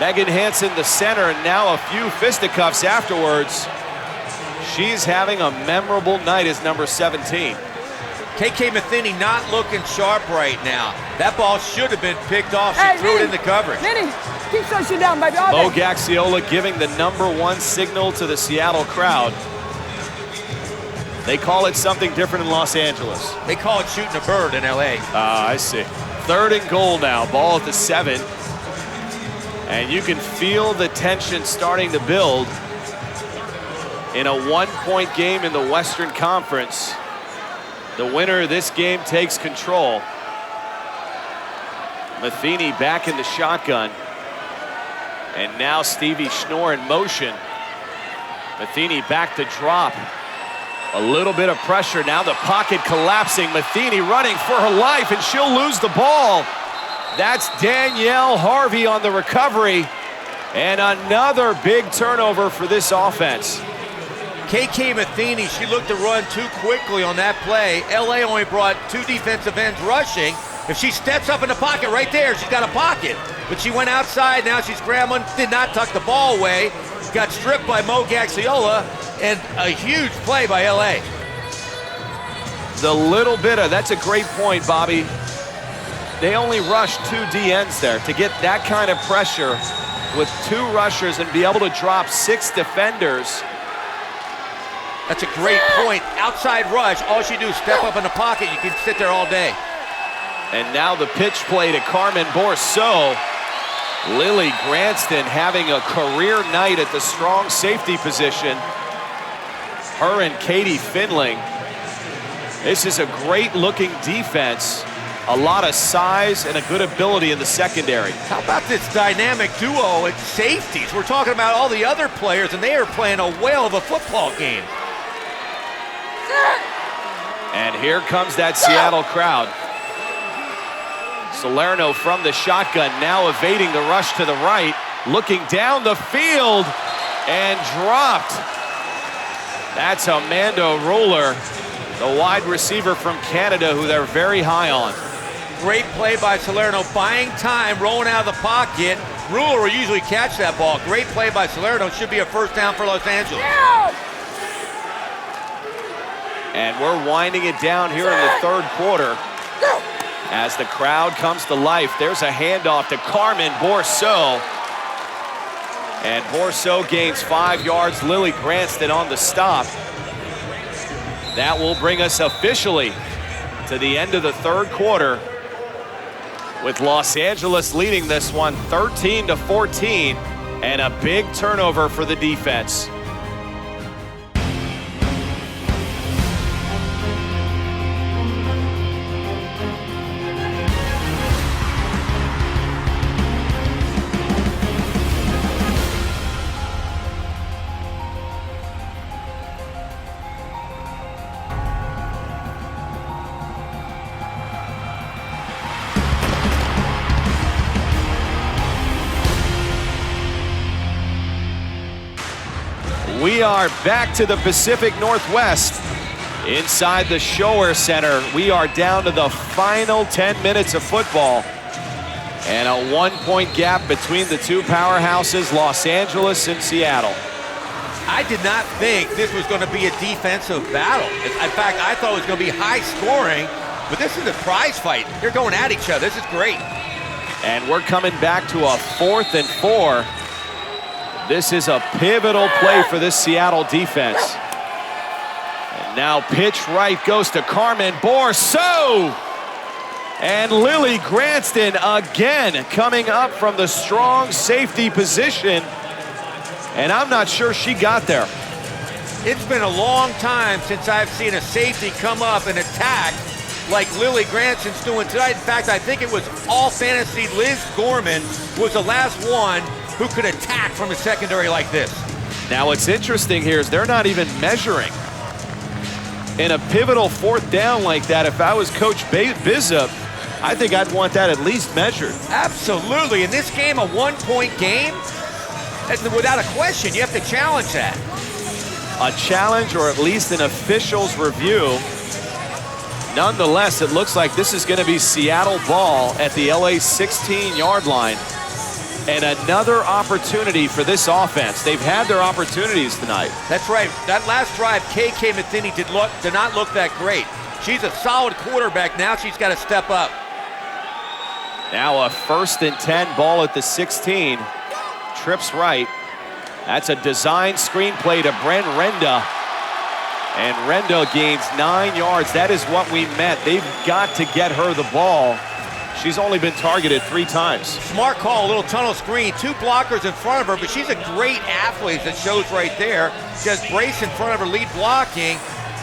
Megan Hansen, the center, and now a few fisticuffs afterwards. She's having a memorable night as number 17. KK Matheny not looking sharp right now. That ball should have been picked off. She threw it into coverage. Minnie, keep that shit down, baby. All Mo day. Gaxiola giving the #1 signal to the Seattle crowd. They call it something different in Los Angeles. They call it shooting a bird in LA. I see. 3rd and goal now, ball at the 7. And you can feel the tension starting to build in a 1-point game in the Western Conference. The winner of this game takes control. Matheny back in the shotgun. And now Stevie Schnorr in motion. Matheny back to drop. A little bit of pressure. Now the pocket collapsing. Matheny running for her life, and she'll lose the ball. That's Danielle Harvey on the recovery. And another big turnover for this offense. KK Matheny, she looked to run too quickly on that play. LA only brought 2 defensive ends rushing. If she steps up in the pocket right there, she's got a pocket. But she went outside, now she's scrambling, did not tuck the ball away. Got stripped by Mo Gaxiola, and a huge play by LA. The little bit of, that's a great point, Bobby. They only rushed 2 DNs there. To get that kind of pressure with 2 rushers and be able to drop 6 defenders. That's a great point. Outside rush, all she do is step up in the pocket. You can sit there all day. And now the pitch play to Carmen Bourseau. Lily Granston having a career night at the strong safety position. Her and Katie Finling. This is a great looking defense. A lot of size and a good ability in the secondary. How about this dynamic duo at safeties? We're talking about all the other players, and they are playing a whale of a football game. And here comes that Seattle crowd. Salerno from the shotgun, now evading the rush to the right, looking down the field and dropped. That's Amanda Ruller, the wide receiver from Canada, who they're very high on. Great play by Salerno, buying time, rolling out of the pocket. Ruler will usually catch that ball. Great play by Salerno, should be a 1st down for Los Angeles. And we're winding it down here in the 3rd quarter. As the crowd comes to life, there's a handoff to Carmen Bourseau. And Bourseau gains 5 yards. Lily Granston on the stop. That will bring us officially to the end of the 3rd quarter, with Los Angeles leading this one 13-14, and a big turnover for the defense. We are back to the Pacific Northwest inside the Shower Center. We are down to the final 10 minutes of football, and a 1-point gap between the 2 powerhouses, Los Angeles and Seattle. I did not think this was going to be a defensive battle. In fact, I thought it was going to be high scoring, but this is a prize fight. They're going at each other. This is great. And we're coming back to a 4th and 4. This is a pivotal play for this Seattle defense. And now pitch right goes to Carmen Bourseau. And Lily Granston again coming up from the strong safety position. And I'm not sure she got there. It's been a long time since I've seen a safety come up and attack like Lily Granston's doing tonight. In fact, I think it was all fantasy. Liz Gorman was the last one who could attack from a secondary like this. Now what's interesting here is they're not even measuring. In a pivotal 4th down like that, if I was Coach Bizup, I think I'd want that at least measured. Absolutely. In this game, a 1-point game, without a question, you have to challenge that. A challenge or at least an official's review. Nonetheless, it looks like this is going to be Seattle ball at the LA 16-yard line. And another opportunity for this offense. They've had their opportunities tonight. That's right. That last drive, KK Matheny did not look that great. She's a solid quarterback. Now she's got to step up. Now a 1st and 10 ball at the 16. Trips right. That's a design screenplay to Bryn Renda. And Renda gains 9 yards. That is what we meant. They've got to get her the ball. She's only been targeted 3 times. Smart call, a little tunnel screen. 2 blockers in front of her, but she's a great athlete that shows right there. She has Brace in front of her, lead blocking.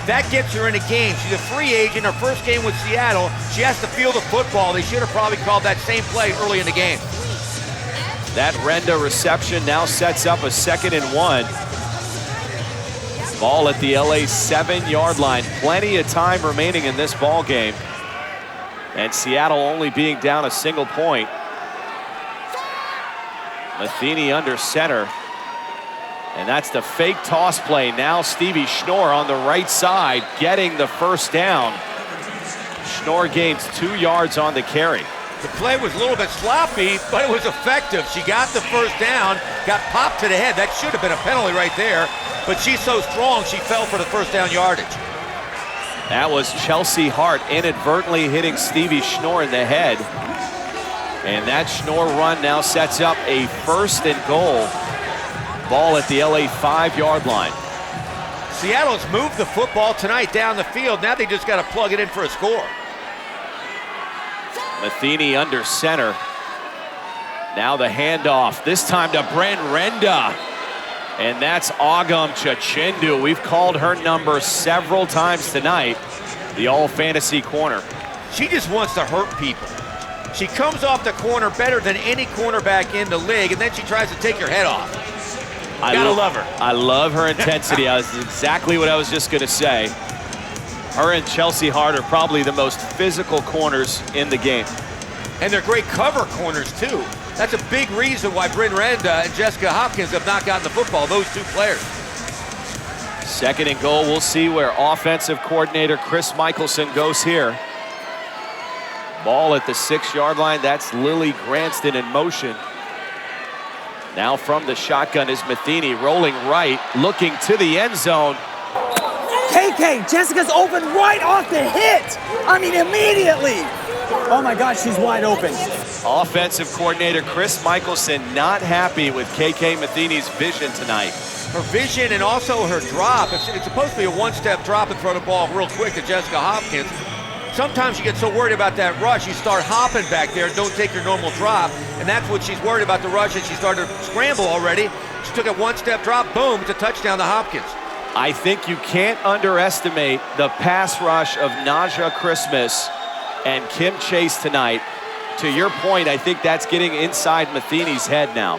That gets her in a game. She's a free agent, her first game with Seattle. She has to feel the football. They should have probably called that same play early in the game. That Renda reception now sets up a 2nd and 1. Ball at the LA 7-yard line. Plenty of time remaining in this ball game. And Seattle only being down a single point. Matheny under center. And that's the fake toss play. Now Stevie Schnorr on the right side getting the 1st down. Schnorr gains 2 yards on the carry. The play was a little bit sloppy, but it was effective. She got the 1st down, got popped to the head. That should have been a penalty right there. But she's so strong, she fell for the 1st down yardage. That was Chelsea Hart inadvertently hitting Stevie Schnorr in the head. And that Schnorr run now sets up a 1st and goal. Ball at the LA 5-yard line. Seattle's moved the football tonight down the field. Now they just got to plug it in for a score. Matheny under center. Now the handoff, this time to Bryn Renda. And that's Agam Chachindu. We've called her number several times tonight, the all-fantasy corner. She just wants to hurt people. She comes off the corner better than any cornerback in the league, and then she tries to take your head off. Gotta love her. I love her intensity. That's exactly what I was just gonna say. Her and Chelsea Hart are probably the most physical corners in the game. And they're great cover corners, too. That's a big reason why Bryn Renda and Jessica Hopkins have not gotten the football, those 2 players. 2nd and goal. We'll see where offensive coordinator Chris Michelson goes here. Ball at the 6-yard line. That's Lily Granston in motion. Now from the shotgun is Matheny rolling right, looking to the end zone. KK, Jessica's open right off the hit. I mean, immediately. Oh my God, she's wide open. Offensive coordinator Chris Michelson not happy with KK Matheny's vision tonight. Her vision and also her drop. It's supposed to be a 1-step drop and throw the ball real quick to Jessica Hopkins. Sometimes you get so worried about that rush, you start hopping back there and don't take your normal drop. And that's what she's worried about, the rush, and she started to scramble already. She took a 1-step drop, boom, it's a touchdown to Hopkins. I think you can't underestimate the pass rush of Naja Christmas and Kim Chase tonight. To your point, I think that's getting inside Matheny's head now.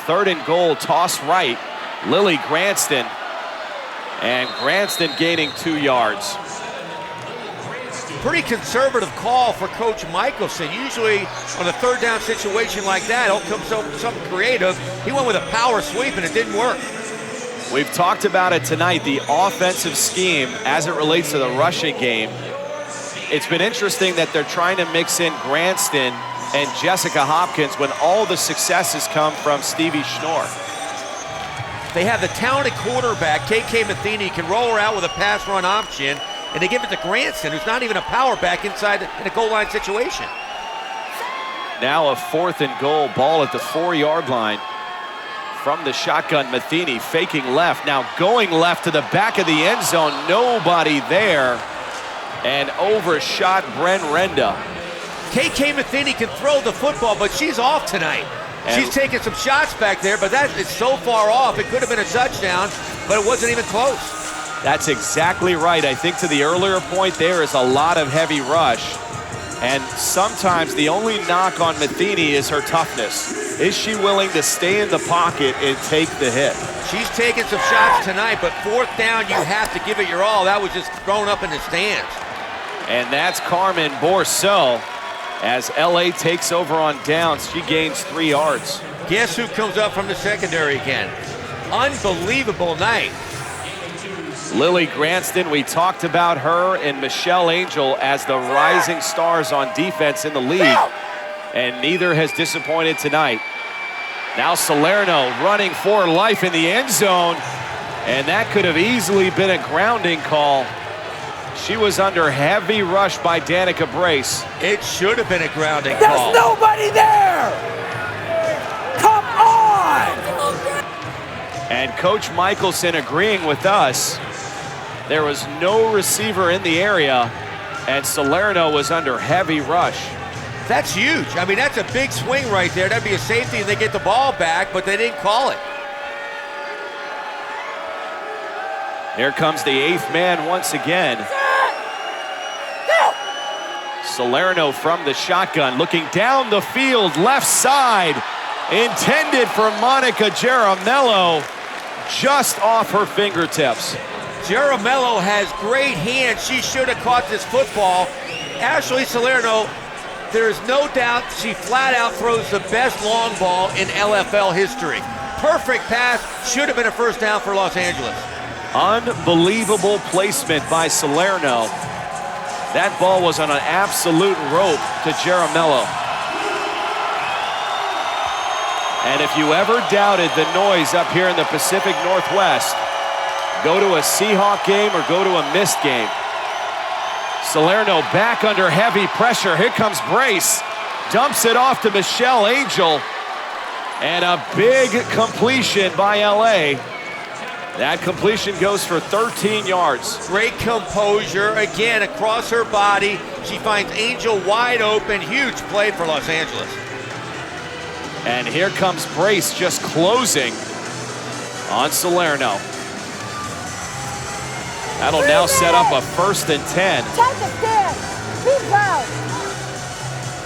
3rd and goal, toss right, Lily Granston. And Granston gaining 2 yards. Pretty conservative call for Coach Michelson. Usually on a 3rd down situation like that, he'll come something creative. He went with a power sweep and it didn't work. We've talked about it tonight, the offensive scheme as it relates to the rushing game. It's been interesting that they're trying to mix in Granston and Jessica Hopkins when all the successes come from Stevie Schnorr. They have the talented quarterback, KK Matheny, can roll her out with a pass run option, and they give it to Granston, who's not even a power back inside in a goal line situation. Now a 4th and goal, ball at the 4-yard line. From the shotgun, Matheny faking left, now going left to the back of the end zone, nobody there, and overshot Bryn Renda. KK Matheny can throw the football, but she's off tonight. She's taking some shots back there, but that is so far off. It could have been a touchdown, but it wasn't even close. That's exactly right. I think to the earlier point, there is a lot of heavy rush. And sometimes the only knock on Matheny is her toughness. Is she willing to stay in the pocket and take the hit? She's taking some shots tonight, but fourth down, you have to give it your all. That was just thrown up in the stands. And that's Carmen Bourseau. As LA takes over on downs, she gains 3 yards. Guess who comes up from the secondary again? Unbelievable night. Lily Granston, we talked about her and Michelle Angel as the rising stars on defense in the league, and neither has disappointed tonight. Now Salerno running for life in the end zone, and that could have easily been a grounding call. She was under heavy rush by Danica Brace. It should have been a grounding There's call. nobody there! Come on! And Coach Michelson agreeing with us. There was no receiver in the area, and Salerno was under heavy rush. That's huge. I mean, that's a big swing right there. That'd be a safety and they get the ball back, but they didn't call it. Here comes the 8th man once again. Salerno from the shotgun, looking down the field, left side, intended for Monica Jaramello, just off her fingertips. Jaramello has great hands. She should have caught this football. Ashley Salerno, there's no doubt she flat out throws the best long ball in LFL history. Perfect pass, should have been a first down for Los Angeles. Unbelievable placement by Salerno. That ball was on an absolute rope to Jaramello. And if you ever doubted the noise up here in the Pacific Northwest, go to a Seahawk game or go to a missed game. Salerno back under heavy pressure. Here comes Brace. Dumps it off to Michelle Angel. And a big completion by LA. That completion goes for 13 yards. Great composure, again, across her body. She finds Angel wide open. Huge play for Los Angeles. And here comes Brace just closing on Salerno. That'll now set up a 1st and 10. Take a stand. Be proud.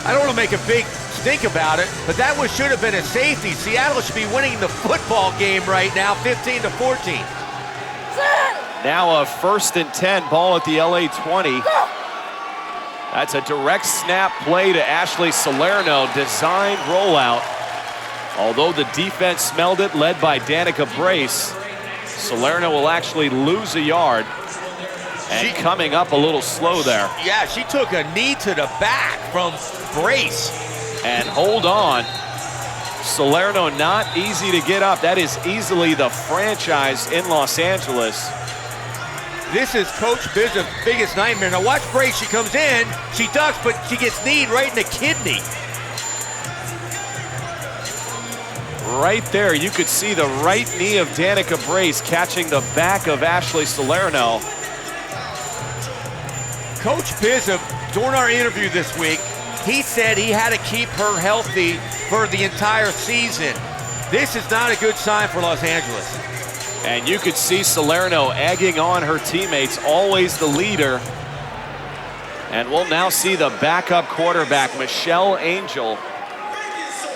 I don't want to make a big stink about it, but that should have been a safety. Seattle should be winning the football game right now, 15-14. Now a 1st and 10, ball at the LA 20. That's a direct snap play to Ashley Salerno, designed rollout. Although the defense smelled it, led by Danica Brace, Salerno will actually lose a yard. And coming up a little slow there. Yeah, she took a knee to the back from Brace. And hold on. Salerno not easy to get up. That is easily the franchise in Los Angeles. This is Coach Biz's biggest nightmare. Now watch Brace, she comes in, she ducks, but she gets kneed right in the kidney. Right there, you could see the right knee of Danica Brace catching the back of Ashley Salerno. Coach Biz, during our interview this week, he said he had to keep her healthy for the entire season. This is not a good sign for Los Angeles. And you could see Salerno egging on her teammates, always the leader. And we'll now see the backup quarterback, Michelle Angel.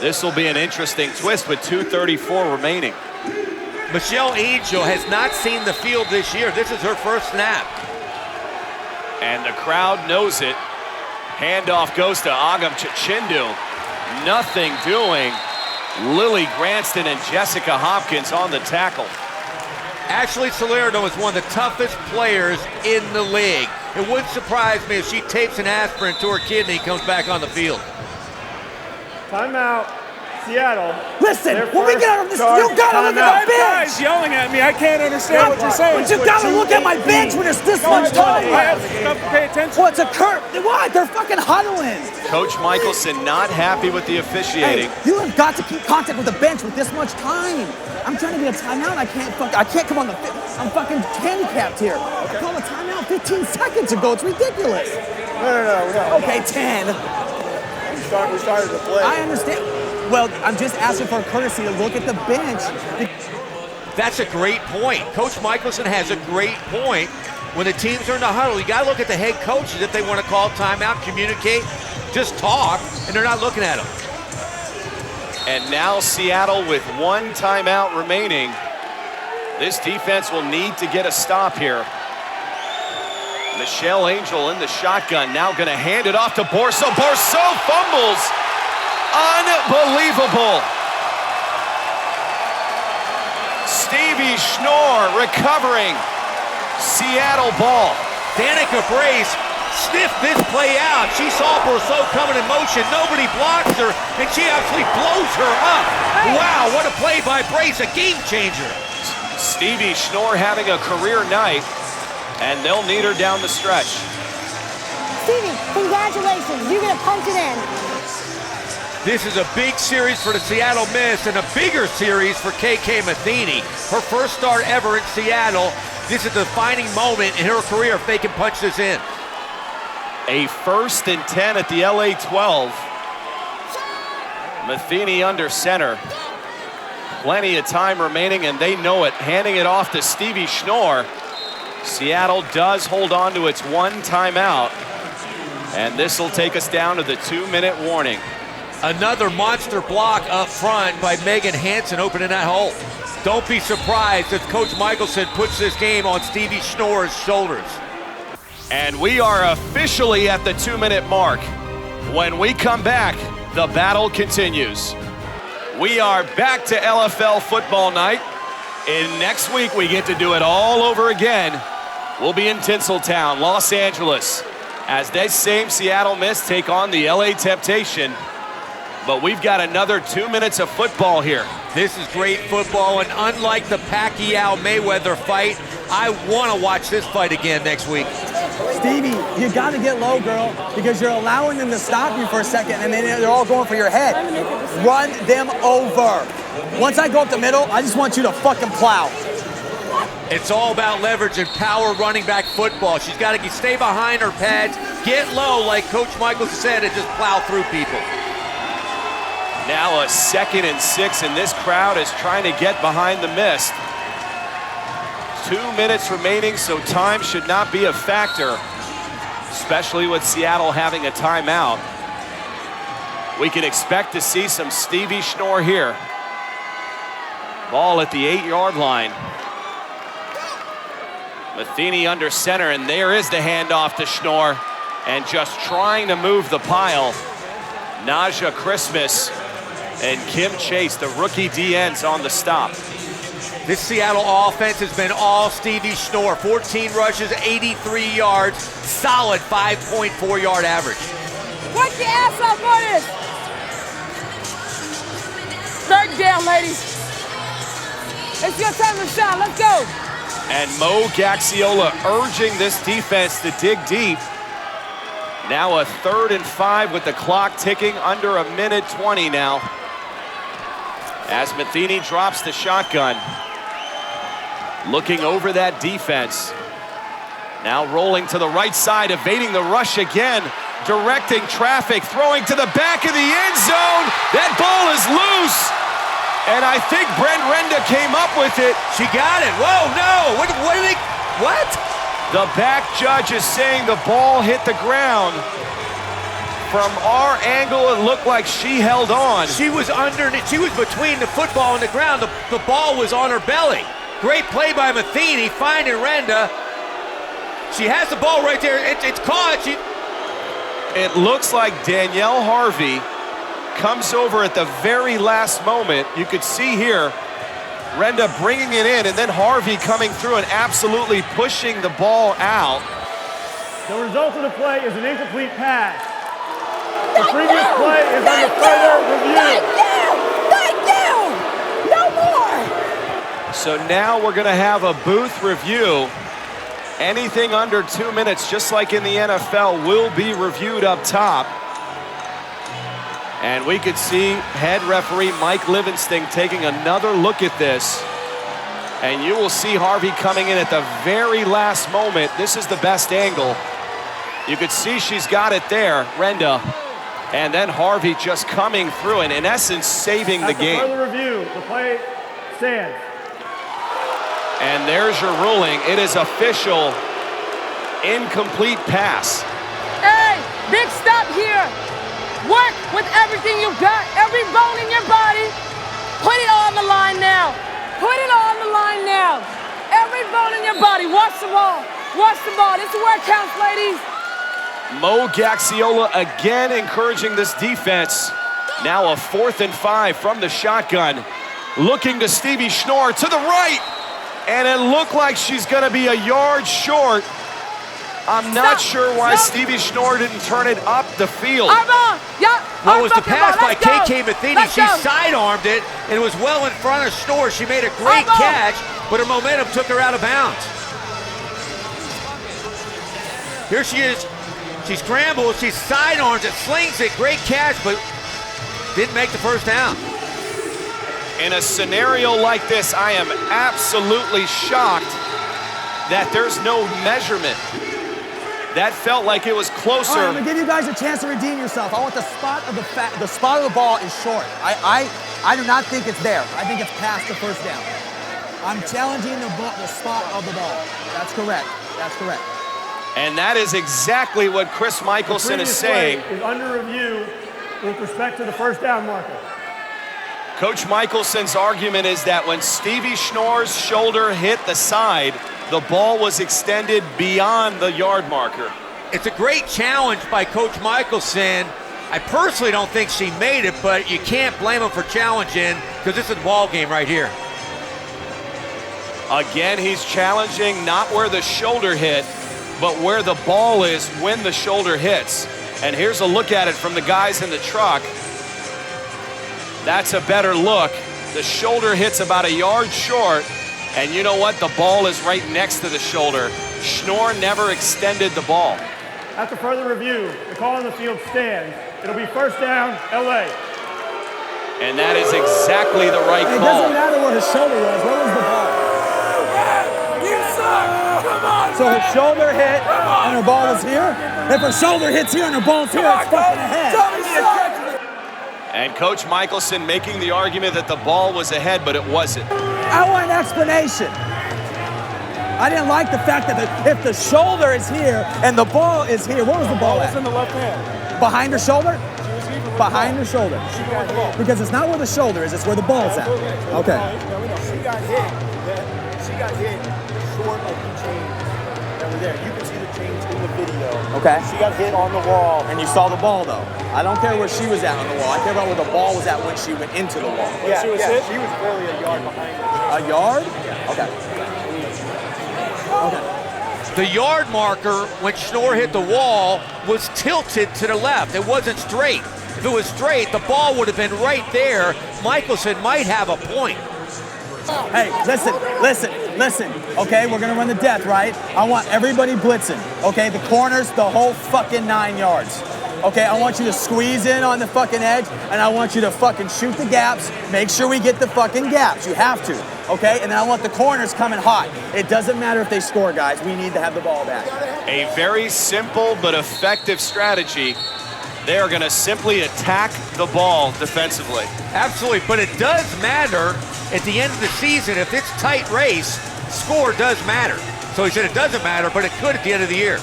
This will be an interesting twist with 2:34 remaining. Michelle Angel has not seen the field this year. This is her first snap. And the crowd knows it. Handoff goes to Agam Chichindu. Nothing doing. Lily Granston and Jessica Hopkins on the tackle. Ashley Salerno is one of the toughest players in the league. It wouldn't surprise me if she tapes an aspirin to her kidney and comes back on the field. Timeout, Seattle. Listen, when we get out of this, you gotta look at my bench. Guys yelling at me. I can't understand what you're saying. But you gotta look at my bench when there's this much time. I have stuff to pay attention. Well, it's a curve. Why? They're fucking huddling. Coach Michelson not happy with the officiating. Hey, you have got to keep contact with the bench with this much time. I'm trying to get a timeout. I can't come on the field. I'm fucking handicapped here. I called a timeout 15 seconds ago. It's ridiculous. No. Okay, 10. We started to play. I understand. Well, I'm just asking for a courtesy to look at the bench. That's a great point. Coach Michelson has a great point. When the teams are in the huddle, you got to look at the head coaches if they want to call timeout, communicate, just talk, and they're not looking at them. And now Seattle with 1 timeout remaining. This defense will need to get a stop here. Michelle Angel in the shotgun, now going to hand it off to Borso. Borso fumbles. Unbelievable. Stevie Schnorr recovering. Seattle ball. Danica Brace sniffed this play out. She saw Borso coming in motion. Nobody blocks her, and she actually blows her up. Wow, what a play by Brace, a game changer. Stevie Schnorr having a career night, and they'll need her down the stretch. Stevie, congratulations. You're going to punch it in. This is a big series for the Seattle Miss and a bigger series for KK Matheny. Her first start ever in Seattle. This is a defining moment in her career if they can punch this in. A 1st and 10 at the LA 12. Matheny under center. Plenty of time remaining, and they know it. Handing it off to Stevie Schnorr. Seattle does hold on to its 1 timeout, and this will take us down to the 2-minute warning. Another monster block up front by Megan Hansen opening that hole. Don't be surprised if Coach Michelson puts this game on Stevie Schnorr's shoulders. And we are officially at the 2-minute mark. When we come back, the battle continues. We are back to LFL football night. And next week, we get to do it all over again. We'll be in Tinseltown, Los Angeles, as that same Seattle Miss take on the LA Temptation. But we've got another 2 minutes of football here. This is great football, and unlike the Pacquiao-Mayweather fight, I want to watch this fight again next week. Stevie, you got to get low, girl, because you're allowing them to stop you for a second, and then they're all going for your head. Run them over. Once I go up the middle, I just want you to fucking plow. It's all about leverage and power running back football. She's got to stay behind her pads, get low, like Coach Michael said, and just plow through people. Now a 2nd and 6, and this crowd is trying to get behind the Mist. 2 minutes remaining, so time should not be a factor, especially with Seattle having a timeout. We can expect to see some Stevie Schnorr here. Ball at the 8-yard line. Matheny under center, and there is the handoff to Schnorr, and just trying to move the pile. Naja Christmas and Kim Chase, the rookie DNs, on the stop. This Seattle offense has been all Stevie Schnorr. 14 rushes, 83 yards, solid 5.4-yard average. Work your ass off for this. Third down, ladies. It's your time to shine. Let's go. And Mo Gaxiola urging this defense to dig deep. Now a 3rd and 5 with the clock ticking, under 1:20 now. As Matheny drops the shotgun. Looking over that defense. Now rolling to the right side, evading the rush again. Directing traffic, throwing to the back of the end zone. That ball is loose. And I think Brent Renda came up with it. She got it. Whoa, no. What did they, what? The back judge is saying the ball hit the ground. From our angle, it looked like she held on. She was underneath. She was between the football and the ground. The ball was on her belly. Great play by Matheny, finding Renda. She has the ball right there. It's caught. It looks like Danielle Harvey comes over at the very last moment. You could see here Renda bringing it in, and then Harvey coming through and absolutely pushing the ball out. The result of the play is an incomplete pass. The previous play is under further review. Thank you. No more. So now we're going to have a booth review. Anything under 2 minutes, just like in the NFL, will be reviewed up top. And we could see head referee Mike Livingston taking another look at this. And you will see Harvey coming in at the very last moment. This is the best angle. You could see she's got it there, Renda. And then Harvey just coming through and in essence saving the game. After further review, the play stands. And there's your ruling. It is official. Incomplete pass. Hey, big stop here. Work with everything you got, every bone in your body. Put it on the line now. Put it on the line now. Every bone in your body. Watch the ball. Watch the ball. This is where it counts, ladies. Mo Gaxiola again encouraging this defense. Now a 4th and 5 from the shotgun. Looking to Stevie Schnorr to the right. And it looked like she's going to be a yard short. I'm not sure why Stevie Schnorr didn't turn it up the field. Well, it was the pass by KK Matheny. She sidearmed it, and it was well in front of Schnorr. She made a great catch, but her momentum took her out of bounds. Here she is. She scrambles, she sidearms it, slings it, great catch, but didn't make the first down. In a scenario like this, I am absolutely shocked that there's no measurement. That felt like it was closer. All right, I'm gonna give you guys a chance to redeem yourself. I want the spot of the ball is short. I do not think it's there. I think it's past the first down. I'm challenging the spot of the ball. That's correct. That's correct. And that is exactly what Chris Michelson is saying. Is under review with respect to the first down marker. Coach Michelson's argument is that when Stevie Schnorr's shoulder hit the side, the ball was extended beyond the yard marker. It's a great challenge by Coach Michelson. I personally don't think she made it, but you can't blame him for challenging because this is a ball game right here. Again, he's challenging not where the shoulder hit, but where the ball is when the shoulder hits. And here's a look at it from the guys in the truck. That's a better look. The shoulder hits about a yard short, and you know what? The ball is right next to the shoulder. Schnorr never extended the ball. After further review, the call on the field stands. It'll be first down, LA. And that is exactly the right call. It doesn't matter where his shoulder was. Where was the ball? So her shoulder hit and her ball is here? If her shoulder hits here and her ball's here, it's fucking ahead. And Coach Michelson making the argument that the ball was ahead, but it wasn't. I want an explanation. I didn't like the fact that if the shoulder is here and the ball is here, where was the ball at? It's in the left hand. Behind her shoulder? Behind her shoulder. Because it's not where the shoulder is, it's where the ball's at. Okay. She got hit. She got hit short of the chains that were there. You can see the chains in the video. Okay. She got hit on the wall. And you saw the ball, though. I don't care where she was at on the wall. I care about where the ball was at when she went into the wall. Yeah, she was hit. She was barely a yard behind her. A yard? Okay. Okay. The yard marker, when Schnorr hit the wall, was tilted to the left. It wasn't straight. If it was straight, the ball would have been right there. Michelson might have a point. Hey, listen, okay? We're gonna run the death, right? I want everybody blitzing, okay? The corners, the whole fucking 9 yards. Okay, I want you to squeeze in on the fucking edge, and I want you to fucking shoot the gaps. Make sure we get the fucking gaps. You have to, okay? And then I want the corners coming hot. It doesn't matter if they score, guys. We need to have the ball back. A very simple but effective strategy. They are going to simply attack the ball defensively. Absolutely, but it does matter at the end of the season. If it's tight race, score does matter. So he said it doesn't matter, but it could at the end of the year.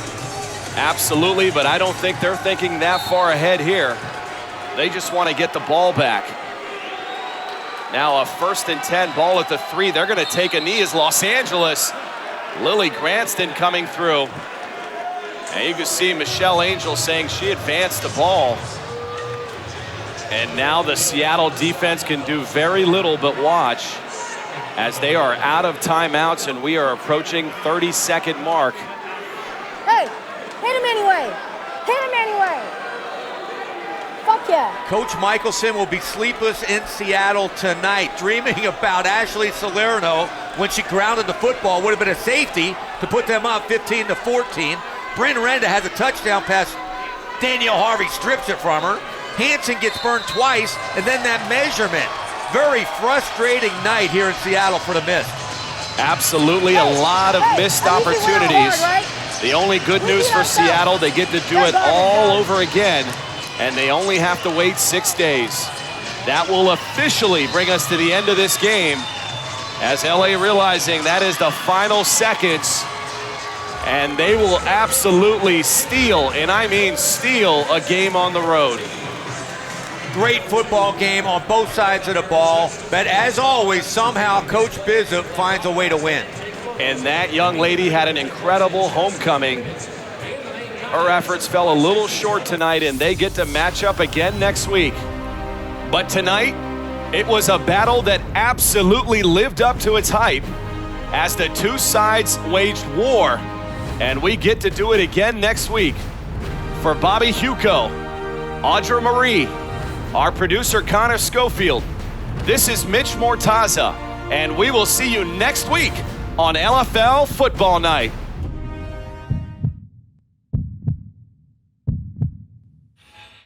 Absolutely, but I don't think they're thinking that far ahead here. They just want to get the ball back. Now a 1st and 10, ball at the 3. They're going to take a knee as Los Angeles. Lily Granston coming through. And you can see Michelle Angel saying she advanced the ball. And now the Seattle defense can do very little but watch as they are out of timeouts and we are approaching 30-second mark. Hey, hit him anyway. Hit him anyway. Fuck yeah. Coach Michelson will be sleepless in Seattle tonight, dreaming about Ashley Salerno when she grounded the football. Would have been a safety to put them up 15-14. Bryn Renda has a touchdown pass. Danielle Harvey strips it from her. Hanson gets burned twice, and then that measurement. Very frustrating night here in Seattle for the Mist. Absolutely, a lot of missed opportunities. The only good news for Seattle, they get to do it all over again and they only have to wait 6 days. That will officially bring us to the end of this game, as LA realizing that is the final seconds, and they will absolutely steal, and I mean steal, a game on the road. Great football game on both sides of the ball, but as always, somehow Coach Bizzum finds a way to win. And that young lady had an incredible homecoming. Her efforts fell a little short tonight, and they get to match up again next week. But tonight, it was a battle that absolutely lived up to its hype as the two sides waged war, and we get to do it again next week. For Bobby Huco, Audra Marie, our producer Connor Schofield, this is Mitch Mortaza, and we will see you next week on LFL Football Night.